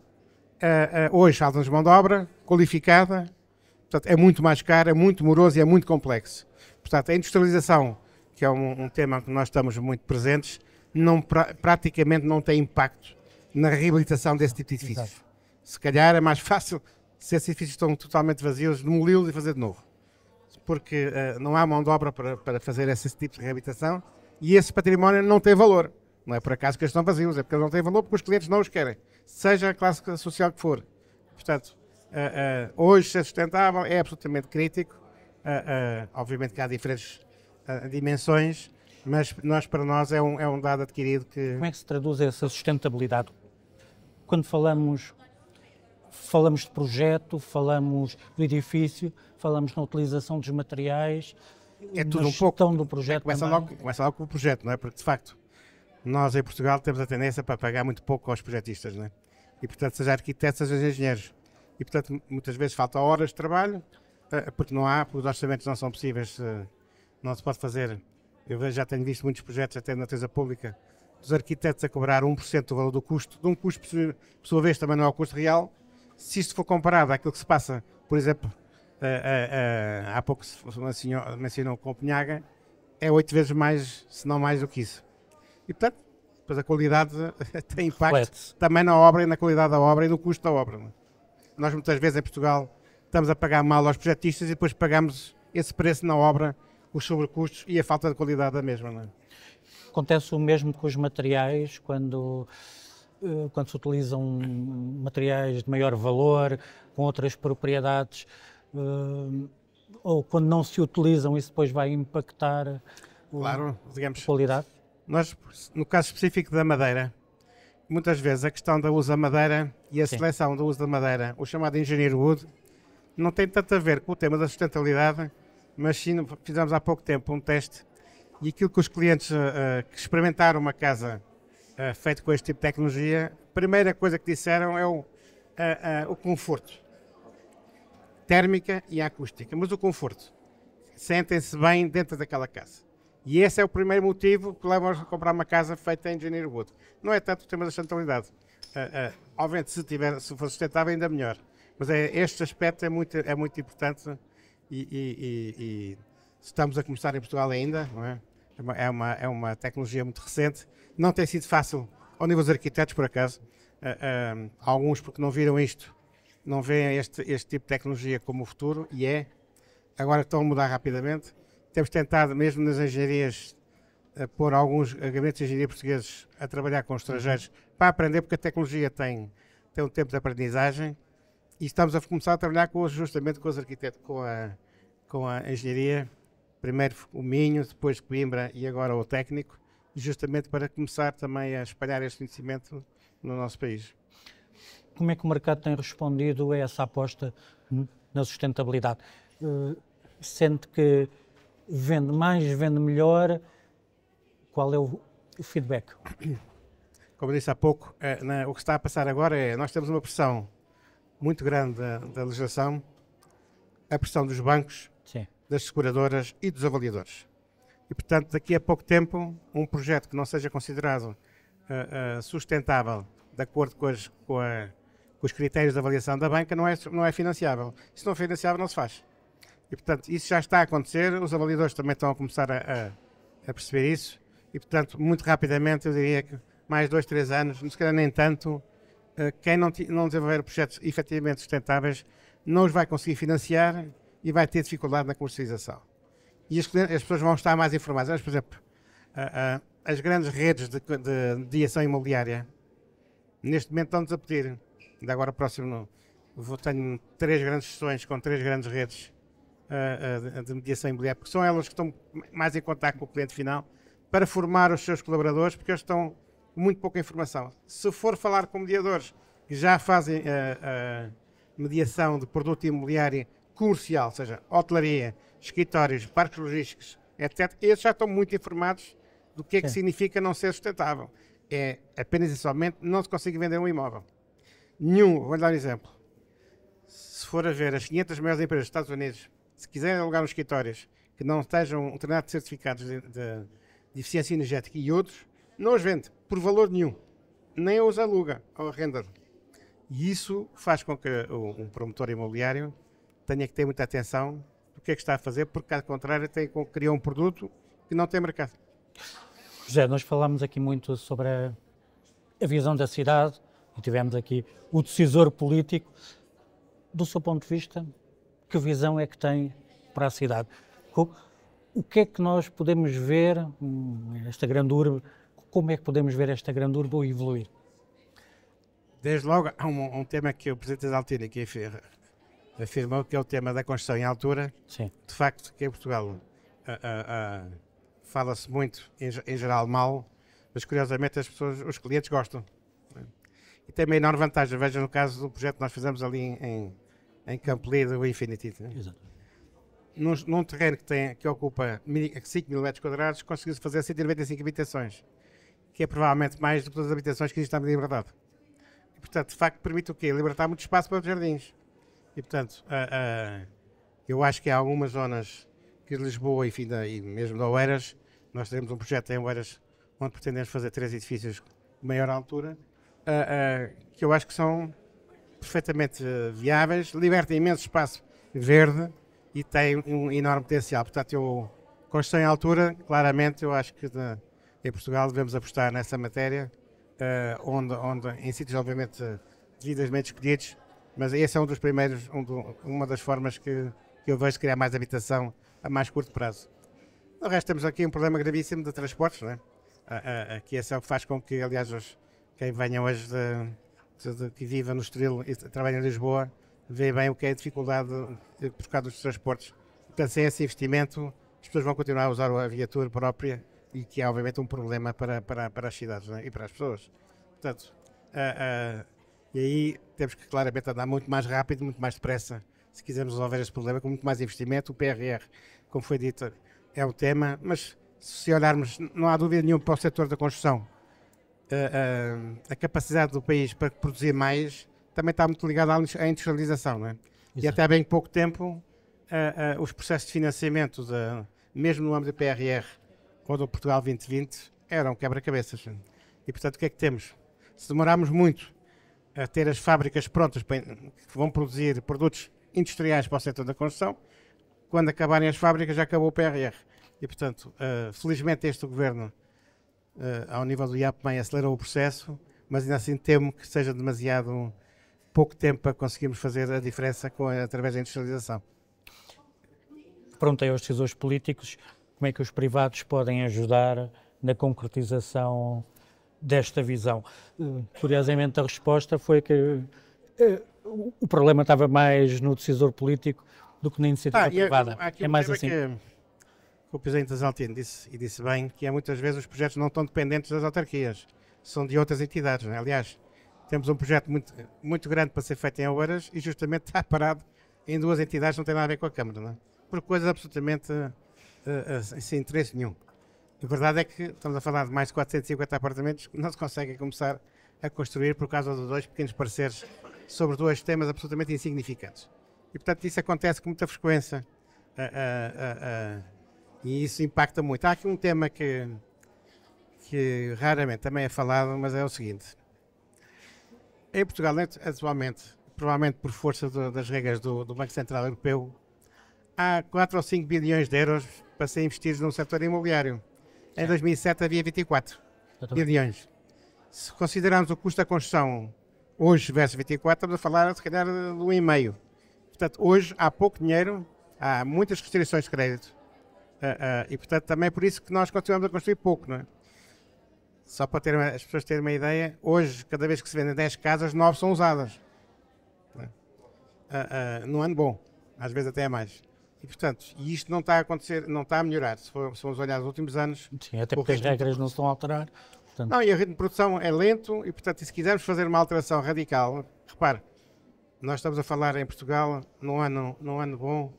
G: hoje falta-nos mão de obra qualificada, portanto é muito mais caro, é muito moroso e é muito complexo. Portanto, a industrialização, que é um tema que nós estamos muito presentes, praticamente não tem impacto na reabilitação desse tipo de edifícios. Exato. Se calhar é mais fácil, se esses edifícios estão totalmente vazios, demoli-los e fazer de novo. Porque não há mão de obra para fazer esse tipo de reabilitação e esse património não tem valor. Não é por acaso que eles estão vazios, é porque eles não têm valor porque os clientes não os querem, seja a classe social que for. Portanto, hoje ser sustentável é absolutamente crítico. Obviamente que há diferentes dimensões, mas para nós é um dado adquirido que...
A: Como é que se traduz essa sustentabilidade? Quando falamos de projeto, falamos do edifício, falamos na utilização dos materiais,
G: é tudo um pouco
A: do projeto.
G: Começa logo com o projeto, não é? Porque, de facto, nós em Portugal temos a tendência para pagar muito pouco aos projetistas, não é? E, portanto, seja arquitetos, seja engenheiros. E, portanto, muitas vezes falta horas de trabalho, porque os orçamentos não são possíveis, não se pode fazer. Eu já tenho visto muitos projetos, até na natureza pública, dos arquitetos a cobrar 1% do valor do custo, de um custo, por sua vez, também não é o custo real. Se isto for comparado àquilo que se passa, por exemplo, há pouco se mencionou Copenhaga, é 8 vezes mais, se não mais do que isso. E, portanto, depois a qualidade tem impacto também na obra e na qualidade da obra e no custo da obra. Não é? Nós, muitas vezes, em Portugal, estamos a pagar mal aos projetistas e depois pagamos esse preço na obra, os sobrecustos e a falta de qualidade da mesma. Não é?
A: Acontece o mesmo com os materiais, quando se utilizam materiais de maior valor, com outras propriedades, ou quando não se utilizam, isso depois vai impactar a qualidade?
G: Nós, no caso específico da madeira, muitas vezes a questão da uso da madeira e a seleção do uso da madeira, o chamado engineer wood, não tem tanto a ver com o tema da sustentabilidade, mas sim, fizemos há pouco tempo um teste e aquilo que os clientes que experimentaram uma casa feita com este tipo de tecnologia, a primeira coisa que disseram é o conforto. Térmica e acústica, mas o conforto. Sentem-se bem dentro daquela casa. E esse é o primeiro motivo que leva a comprar uma casa feita em engineer wood. Não é tanto o tema da sustentabilidade. Obviamente, se for sustentável, ainda melhor. Mas este aspecto é muito importante e estamos a começar em Portugal ainda, não é? É uma tecnologia muito recente. Não tem sido fácil ao nível dos arquitetos, por acaso. Alguns, porque não viram isto, não veem este tipo de tecnologia como o futuro, e agora estão a mudar rapidamente. Temos tentado, mesmo nas engenharias, pôr alguns gabinetes de engenharia portugueses a trabalhar com estrangeiros para aprender, porque a tecnologia tem um tempo de aprendizagem, e estamos a começar a trabalhar justamente com os arquitetos, com a engenharia, primeiro o Minho, depois Coimbra e agora o técnico, justamente para começar também a espalhar este conhecimento no nosso país.
A: Como é que o mercado tem respondido a essa aposta na sustentabilidade? Sente que vende mais, vende melhor? Qual é o feedback?
G: Como eu disse há pouco, o que está a passar agora nós temos uma pressão muito grande da legislação, a pressão dos bancos,
A: sim,
G: das seguradoras e dos avaliadores. E, portanto, daqui a pouco tempo, um projeto que não seja considerado sustentável, de acordo com os critérios de avaliação da banca, não é financiável. Se não é financiável, não se faz. E, portanto, isso já está a acontecer, os avaliadores também estão a começar a perceber isso, e, portanto, muito rapidamente, eu diria que mais 2, 3 anos, se calhar nem tanto, quem não desenvolver projetos efetivamente sustentáveis não os vai conseguir financiar e vai ter dificuldade na comercialização. E as pessoas vão estar mais informadas. Mas, por exemplo, as grandes redes de ação imobiliária, neste momento estão-nos a pedir, ainda agora próximo, tenho 3 grandes sessões com 3 grandes redes de mediação imobiliária, porque são elas que estão mais em contato com o cliente final, para formar os seus colaboradores, porque eles estão com muito pouca informação. Se for falar com mediadores que já fazem a mediação de produto imobiliário comercial, ou seja, hotelaria, escritórios, parques logísticos, etc., esses já estão muito informados do que é que significa não ser sustentável. É apenas e somente não se consegue vender um imóvel. Vou-lhe dar um exemplo. Se for a ver as 500 maiores empresas dos Estados Unidos, se quiserem alugar uns escritórios que não estejam um determinado de certificados de eficiência energética e outros, não os vende por valor nenhum. Nem os aluga ao arrendador. E isso faz com que um promotor imobiliário tenha que ter muita atenção do que é que está a fazer, porque, caso contrário, criar um produto que não tem mercado.
A: José, nós falámos aqui muito sobre a visão da cidade e tivemos aqui o decisor político. Do seu ponto de vista, que visão é que tem para a cidade? O que é que nós podemos ver, esta grande urbe, como é que podemos ver esta grande urbe evoluir?
G: Desde logo, há um tema que o Presidente da Altina aqui afirmou, que é o tema da construção em altura.
A: Sim.
G: De facto, que em Portugal fala-se muito, em geral, mal, mas curiosamente os clientes gostam. E tem uma enorme vantagem. Veja no caso do projeto que nós fizemos ali em Campo Lido, o Infinity.
A: Exato.
G: Num terreno que ocupa 5 mil metros quadrados, conseguiu-se fazer 195 habitações, que é provavelmente mais do que todas as habitações que existem na Liberdade. E, portanto, de facto, permite o quê? Libertar muito espaço para os jardins. E, portanto, eu acho que há algumas zonas que Lisboa, enfim, e mesmo de Oeiras, nós teremos um projeto em Oeiras onde pretendemos fazer 3 edifícios de maior altura, que eu acho que são perfeitamente viáveis, libertam imenso espaço verde e têm um enorme potencial. Portanto, construção em altura, claramente, eu acho que em Portugal devemos apostar nessa matéria, onde em sítios, obviamente, devidamente escolhidos, mas esse é um dos primeiros, uma das formas que eu vejo de criar mais habitação a mais curto prazo. No resto, temos aqui um problema gravíssimo de transportes, não é? Que esse é o que faz com que, aliás, quem venha hoje que viva no Estoril e trabalha em Lisboa, vê bem o que é a dificuldade por causa dos transportes. Portanto, sem esse investimento, as pessoas vão continuar a usar a viatura própria e que é, obviamente, um problema para as cidades, não é? E para as pessoas. Portanto, e aí temos que claramente andar muito mais rápido, muito mais depressa, se quisermos resolver esse problema, com muito mais investimento. O PRR, como foi dito, é o tema, mas se olharmos, não há dúvida nenhuma para o setor da construção, a capacidade do país para produzir mais também está muito ligada à industrialização, não é? E até há bem pouco tempo, os processos de financiamento, mesmo no âmbito do PRR ou do Portugal 2020, eram quebra-cabeças. E, portanto, o que é que temos? Se demorarmos muito a ter as fábricas prontas que vão produzir produtos industriais para o setor da construção, quando acabarem as fábricas já acabou o PRR. E, portanto, felizmente este governo, ao nível do IAPMEI, acelerou o processo, mas ainda assim temo que seja demasiado pouco tempo para conseguirmos fazer a diferença através da industrialização.
A: Perguntei aos decisores políticos como é que os privados podem ajudar na concretização desta visão. Curiosamente, a resposta foi que o problema estava mais no decisor político do que na iniciativa privada.
G: É mais assim. O Presidente das Altino disse bem que muitas vezes os projetos não estão dependentes das autarquias, são de outras entidades. Não é? Aliás, temos um projeto muito grande para ser feito em Oeiras e justamente está parado em 2 entidades, não tem nada a ver com a Câmara, não é? Por coisas absolutamente sem interesse nenhum. A verdade é que estamos a falar de mais de 450 apartamentos que não se conseguem começar a construir por causa de 2 pequenos pareceres sobre 2 temas absolutamente insignificantes. E, portanto, isso acontece com muita frequência e isso impacta muito. Há aqui um tema que raramente também é falado, mas é o seguinte. Em Portugal, atualmente, provavelmente por força das regras do Banco Central Europeu, há 4 ou 5 bilhões de euros para serem investidos no setor imobiliário. Em 2007 havia 24 bilhões. Se considerarmos o custo da construção hoje versus 24, estamos a falar, se calhar, de 1,5. Portanto, hoje há pouco dinheiro, há muitas restrições de crédito. E, portanto, também é por isso que nós continuamos a construir pouco, não é? Só para as pessoas terem uma ideia, hoje, cada vez que se vendem 10 casas, 9 são usadas. Num ano bom, às vezes até é mais. E, portanto, isto não está a acontecer, não está a melhorar. Se formos olhar os últimos anos...
A: Sim, até porque as regras não se estão a alterar. Portanto...
G: Não, e o ritmo de produção é lento e, portanto, se quisermos fazer uma alteração radical, repare, nós estamos a falar em Portugal, num ano bom,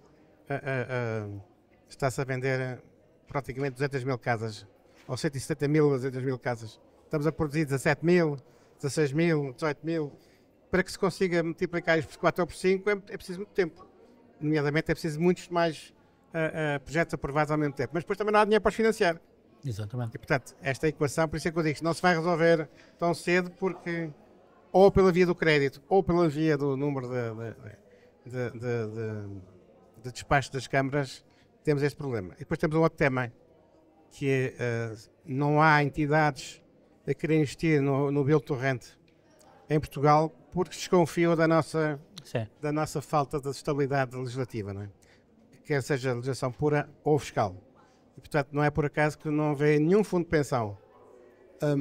G: está-se a vender praticamente 200 mil casas, ou 170 mil, 200 mil casas. Estamos a produzir 17 mil, 16 mil, 18 mil. Para que se consiga multiplicar isto por 4 ou por 5 é preciso muito tempo. Nomeadamente é preciso muitos mais projetos aprovados ao mesmo tempo. Mas depois também não há dinheiro para os financiar.
A: Exatamente.
G: E, portanto, esta equação, por isso é que eu digo, não se vai resolver tão cedo, porque ou pela via do crédito ou pela via do número de despacho das câmaras, temos este problema. E depois temos um outro tema, que é, não há entidades a querer investir no Build to Rent em Portugal porque desconfiam da nossa falta de estabilidade legislativa, não é? Quer seja legislação pura ou fiscal. E, portanto, não é por acaso que não vê nenhum fundo de pensão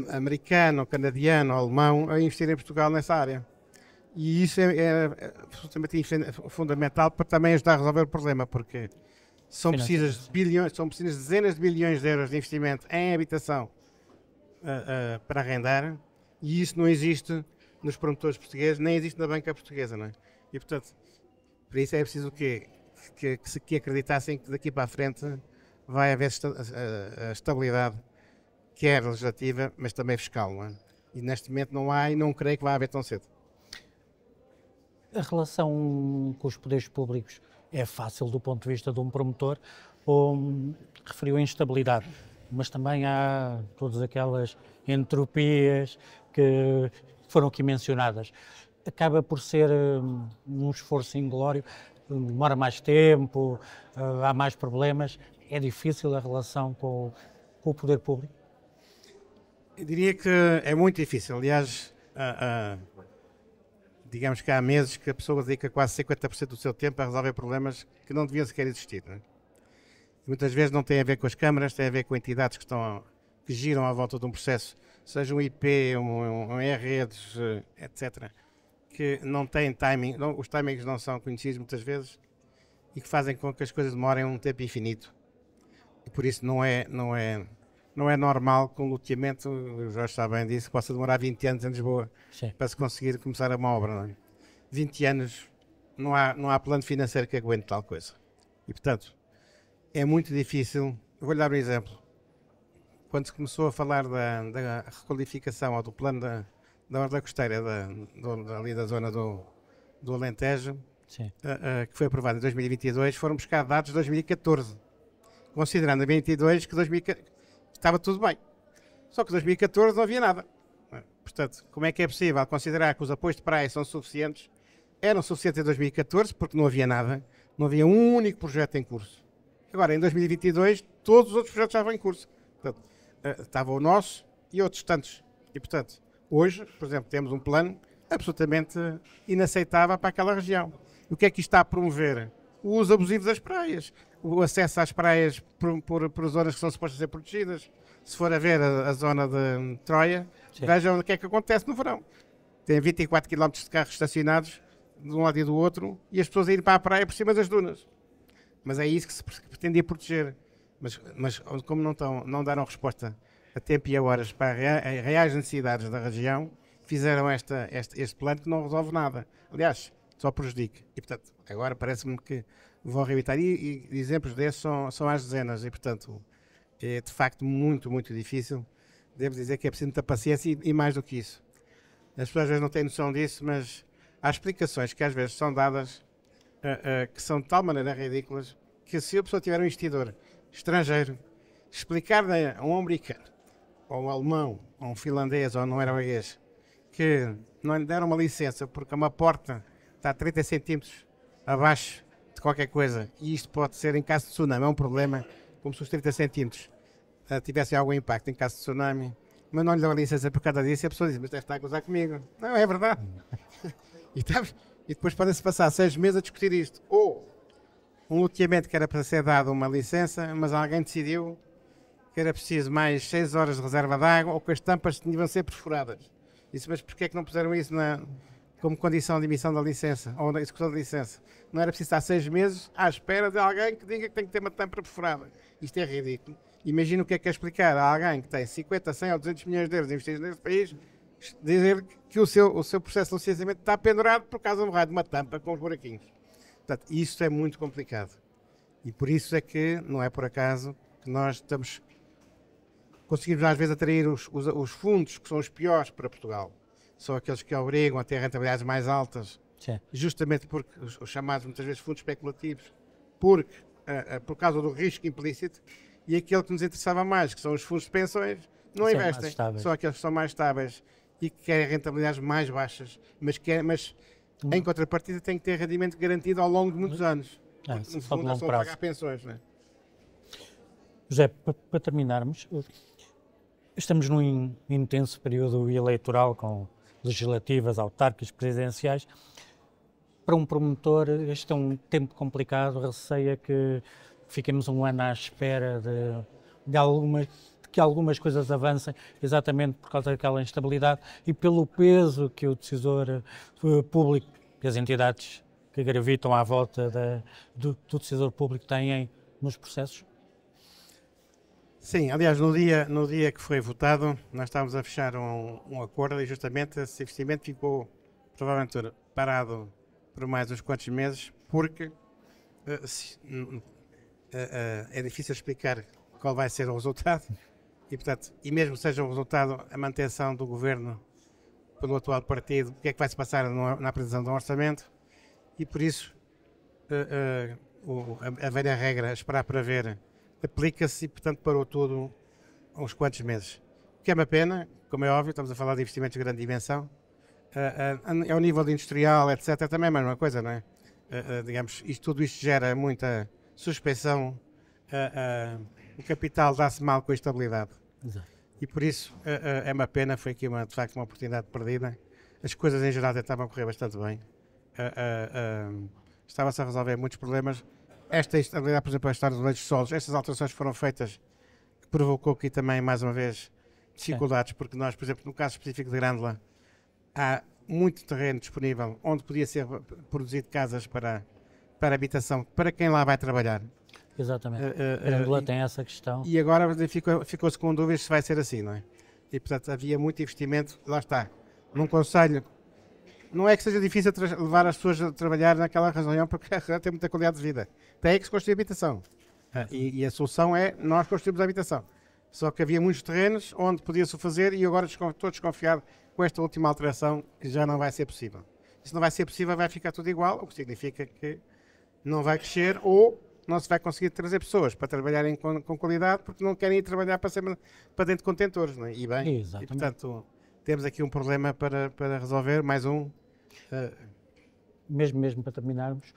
G: americano, canadiano, alemão a investir em Portugal nessa área. E isso é absolutamente fundamental para também ajudar a resolver o problema, porque são precisas dezenas de bilhões de euros de investimento em habitação para arrendar, e isso não existe nos promotores portugueses, nem existe na banca portuguesa, não é? E, portanto, para isso é preciso que acreditassem que daqui para a frente vai haver a estabilidade, que é legislativa, mas também fiscal, não é? E neste momento não há, e não creio que vai haver tão cedo.
A: A relação com os poderes públicos é fácil do ponto de vista de um promotor, ou referiu a instabilidade, mas também há todas aquelas entropias que foram aqui mencionadas. Acaba por ser um esforço inglório, demora mais tempo, há mais problemas. É difícil a relação com o poder público?
G: Eu diria que é muito difícil. Aliás, digamos que há meses que a pessoa dedica quase 50% do seu tempo a resolver problemas que não deviam sequer existir, não é? Muitas vezes não tem a ver com as câmaras, tem a ver com entidades que giram à volta de um processo, seja um IP, um redes, etc., que não têm timing, os timings não são conhecidos muitas vezes e que fazem com que as coisas demorem um tempo infinito. E por isso não é normal que um loteamento, o Jorge está bem disso, possa demorar 20 anos em Lisboa. Sim. Para se conseguir começar uma obra. Não é? 20 anos, não há plano financeiro que aguente tal coisa. E, portanto, é muito difícil. Eu vou-lhe dar um exemplo. Quando se começou a falar da requalificação ou do plano da Orla Costeira ali da zona do Alentejo, que foi aprovado em 2022, foram buscar dados de 2014, considerando em 2022 que 2014 estava tudo bem. Só que em 2014 não havia nada. Portanto, como é que é possível considerar que os apoios de praia são suficientes? Eram suficientes em 2014 porque não havia nada, não havia um único projeto em curso. Agora, em 2022, todos os outros projetos estavam em curso. Portanto, estava o nosso e outros tantos. E, portanto, hoje, por exemplo, temos um plano absolutamente inaceitável para aquela região. E o que é que isto está a promover? O uso abusivo das praias, o acesso às praias por zonas que são supostas ser protegidas. Se for a ver a zona de Troia, vejam o que é que acontece no verão. Tem 24 km de carros estacionados de um lado e do outro e as pessoas a ir para a praia por cima das dunas. Mas é isso que se pretendia proteger. Mas como não deram resposta a tempo e a horas para as reais necessidades da região, fizeram este plano que não resolve nada. Aliás, só prejudica. E, portanto, agora parece-me que vão reabilitar. E exemplos desses são às dezenas. E, portanto, é de facto muito, muito difícil. Devo dizer que é preciso muita paciência e mais do que isso. As pessoas às vezes não têm noção disso, mas há explicações que às vezes são dadas que são de tal maneira ridículas que se a pessoa tiver um investidor estrangeiro, explicar a um americano, ou um alemão, ou um finlandês, ou um norueguês, que não lhe deram uma licença porque uma porta está a 30 centímetros abaixo de qualquer coisa, e isto pode ser, em caso de tsunami, é um problema, como se os 30 centímetros tivessem algum impacto em caso de tsunami, mas não lhe dão a licença por causa disso, e a pessoa diz, mas deve estar a gozar comigo. Não, é verdade. E depois podem-se passar 6 meses a discutir isto. Ou um loteamento que era para ser dado uma licença, mas alguém decidiu que era preciso mais 6 horas de reserva de água ou que as tampas tinham de ser perfuradas. Disse, mas porquê é que não puseram isso como condição de emissão da licença ou da execução da licença? Não era preciso estar 6 meses à espera de alguém que diga que tem que ter uma tampa perfurada. Isto é ridículo. Imagina o que é explicar a alguém que tem 50, 100 ou 200 milhões de euros investidos neste país, dizer que o seu processo de licenciamento está pendurado por causa de um raio de uma tampa com os buraquinhos. Portanto, isto é muito complicado. E por isso é que, não é por acaso, que nós conseguimos às vezes atrair os fundos que são os piores para Portugal. São aqueles que obrigam a ter rentabilidades mais altas, sim, justamente porque os chamados muitas vezes fundos especulativos, por causa do risco implícito, e aquele que nos interessava mais, que são os fundos de pensões, não investem. São aqueles que são mais estáveis e que querem rentabilidades mais baixas, mas em contrapartida têm que ter rendimento garantido ao longo de muitos anos. No fundo, é só pagar pensões. Não é?
A: José, para terminarmos, estamos num intenso período eleitoral com legislativas, autárquicas, presidenciais. Para um promotor, este é um tempo complicado, receia que fiquemos um ano à espera de que algumas coisas avancem, exatamente por causa daquela instabilidade e pelo peso que o decisor público, que as entidades que gravitam à volta do decisor público têm nos processos?
G: Sim, aliás, no dia que foi votado, nós estávamos a fechar um acordo e justamente esse investimento ficou provavelmente parado por mais uns quantos meses, porque é difícil explicar qual vai ser o resultado e, portanto, e mesmo que seja o resultado, a manutenção do governo pelo atual partido, o que é que vai se passar na apresentação do orçamento, e por isso a velha regra, esperar para ver, aplica-se e, portanto, parou tudo uns quantos meses. O que é uma pena, como é óbvio, estamos a falar de investimentos de grande dimensão, ao nível de industrial, etc., também é a mesma coisa, não é? Digamos, tudo isto gera muita suspeição, o capital dá-se mal com a estabilidade. Exato. E por isso é uma pena, foi aqui de facto uma oportunidade perdida. As coisas em geral estavam a correr bastante bem. Estava-se a resolver muitos problemas. Esta estabilidade, por exemplo, a história dos leitos de solos, estas alterações foram feitas, que provocou aqui também, mais uma vez, dificuldades, porque nós, por exemplo, no caso específico de Grândola, há muito terreno disponível onde podia ser produzido casas para habitação, para quem lá vai trabalhar.
A: Exatamente. Grândola tem essa questão.
G: E agora ficou-se com dúvidas se vai ser assim, não é? E, portanto, havia muito investimento, lá está, num concelho. Não é que seja difícil levar as pessoas a trabalhar naquela região, porque tem muita qualidade de vida. Tem que se construir habitação. E a solução é nós construirmos a habitação. Só que havia muitos terrenos onde podia-se fazer e agora estou desconfiado com esta última alteração que já não vai ser possível. Se não vai ser possível, vai ficar tudo igual, o que significa que não vai crescer ou não se vai conseguir trazer pessoas para trabalharem com qualidade porque não querem ir trabalhar para dentro de contentores. Não é? E bem, e, portanto, temos aqui um problema para resolver, mais um.
A: Mesmo para terminarmos,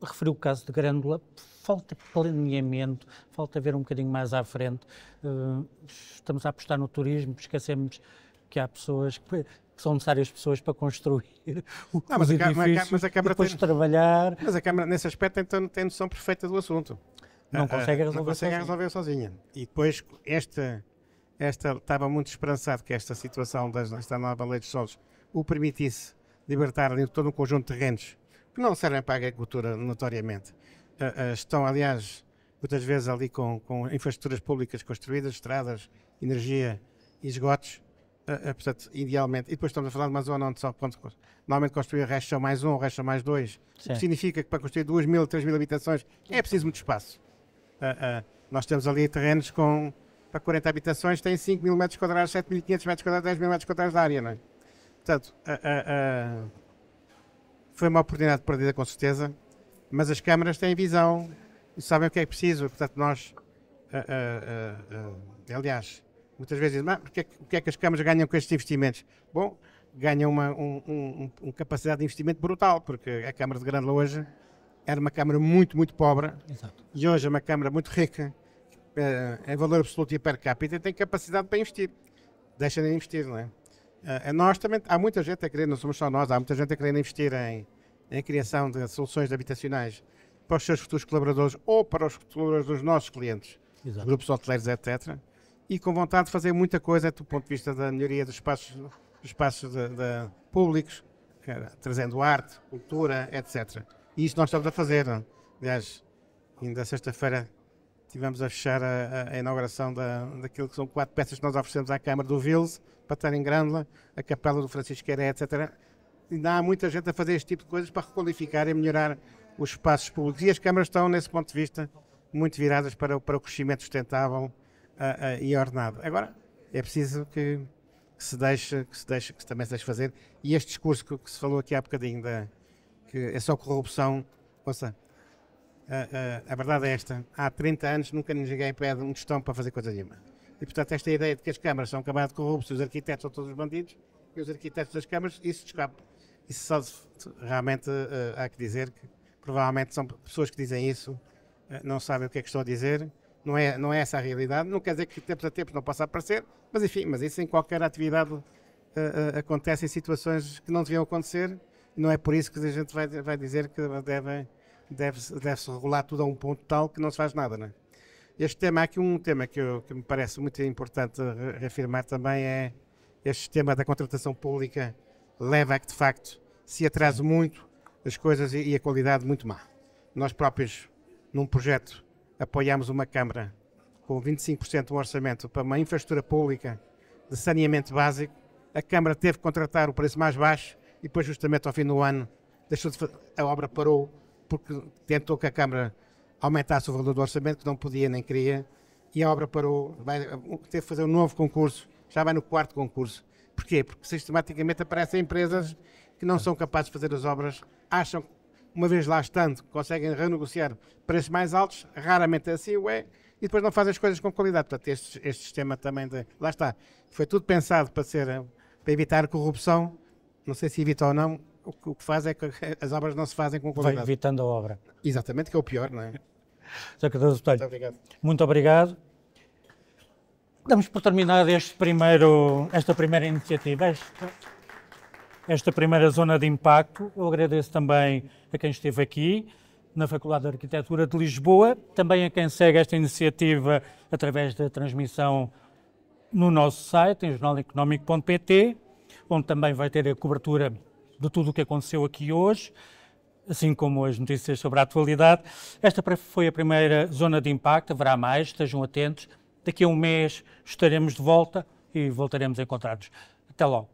A: referiu o caso de Grândola, falta planeamento, falta ver um bocadinho mais à frente. Estamos a apostar no turismo, esquecemos que há pessoas que são necessárias pessoas para construir os edifícios
G: mas a Câmara
A: depois trabalhar.
G: Mas a Câmara, nesse aspecto, então, tem noção perfeita do assunto.
A: Não consegue
G: resolver sozinha. E depois, esta estava muito esperançado que esta situação desta nova lei de solos o permitisse libertar ali todo um conjunto de terrenos que não servem para a agricultura notoriamente. Estão, aliás, muitas vezes ali com infraestruturas públicas construídas, estradas, energia e esgotos, portanto, idealmente. E depois estamos a falar de uma zona onde só normalmente construir restos só mais um, restos só mais dois, o que significa que para construir 2.000, 3.000 habitações é preciso muito espaço. Nós temos ali terrenos para 40 habitações, tem 5.000 metros quadrados, 7.500 metros quadrados, 10.000 metros quadrados de área, não é? Portanto, foi uma oportunidade perdida com certeza, mas as câmaras têm visão e sabem o que é preciso. Portanto, nós, aliás, muitas vezes dizem, o que é que as câmaras ganham com estes investimentos? Bom, ganham uma capacidade de investimento brutal, porque a Câmara de Grândola hoje era uma Câmara muito, muito pobre. Exato. E hoje é uma Câmara muito rica, em valor absoluto e per capita, tem capacidade para investir. Deixa de investir, não é? Nós também, há muita gente a querer, não somos só nós, há muita gente a querer investir em criação de soluções habitacionais para os seus futuros colaboradores ou para os colaboradores dos nossos clientes,
A: Exato.
G: grupos hoteleiros, etc. E com vontade de fazer muita coisa do ponto de vista da melhoria dos espaços públicos, trazendo arte, cultura, etc. E isso nós estamos a fazer. Não? Aliás, ainda sexta-feira tivemos a fechar a inauguração daquilo que são 4 peças que nós oferecemos à Câmara do Vils, para estar em Grândola, a Capela do Francisqueira, etc. Ainda há muita gente a fazer este tipo de coisas para requalificar e melhorar os espaços públicos. E as câmaras estão, nesse ponto de vista, muito viradas para o crescimento sustentável e ordenado. Agora, é preciso que também se deixe fazer. E este discurso que se falou aqui há bocadinho, que é só corrupção, ouça, a verdade é esta: há 30 anos nunca ninguém pede um tostão para fazer coisa nenhuma. E, portanto, esta ideia de que as câmaras são camadas de corruptos e os arquitetos são todos os bandidos, e os arquitetos das câmaras, isso escapa. Isso só realmente há que dizer que provavelmente são pessoas que dizem isso, não sabem o que é que estão a dizer, não é essa a realidade. Não quer dizer que de tempos a tempos não possa aparecer, mas enfim, mas isso em qualquer atividade acontece em situações que não deviam acontecer, e não é por isso que a gente vai dizer que deve-se regular tudo a um ponto tal que não se faz nada, não é? Este tema, há aqui um tema que me parece muito importante reafirmar também, é este tema da contratação pública leva a que, de facto, se atrase muito as coisas e a qualidade muito má. Nós próprios, num projeto, apoiámos uma Câmara com 25% do orçamento para uma infraestrutura pública de saneamento básico. A Câmara teve que contratar o preço mais baixo e depois, justamente ao fim do ano, a obra parou porque tentou que a Câmara aumentasse o valor do orçamento, que não podia nem queria, e a obra parou. Teve que fazer um novo concurso, já vai no 4º concurso. Porquê? Porque sistematicamente aparecem empresas que não são capazes de fazer as obras, acham, uma vez lá estando, conseguem renegociar preços mais altos, raramente assim o é, e depois não fazem as coisas com qualidade. Portanto, este sistema também lá está, foi tudo pensado para evitar corrupção, não sei se evita ou não, o que faz é que as obras não se fazem com qualidade.
A: Vai evitando a obra.
G: Exatamente, que é o pior, não é?
A: Sr. Cardoso Botelho,
G: Muito obrigado.
A: muito obrigado. Damos por terminado esta primeira iniciativa, esta primeira zona de impacto. Eu agradeço também a quem esteve aqui na Faculdade de Arquitetura de Lisboa, também a quem segue esta iniciativa através da transmissão no nosso site, em jornaleconómico.pt, onde também vai ter a cobertura de tudo o que aconteceu aqui hoje, assim como as notícias sobre a atualidade. Esta foi a primeira zona de impacto, haverá mais, estejam atentos. Daqui a um mês estaremos de volta e voltaremos a encontrar-nos. Até logo.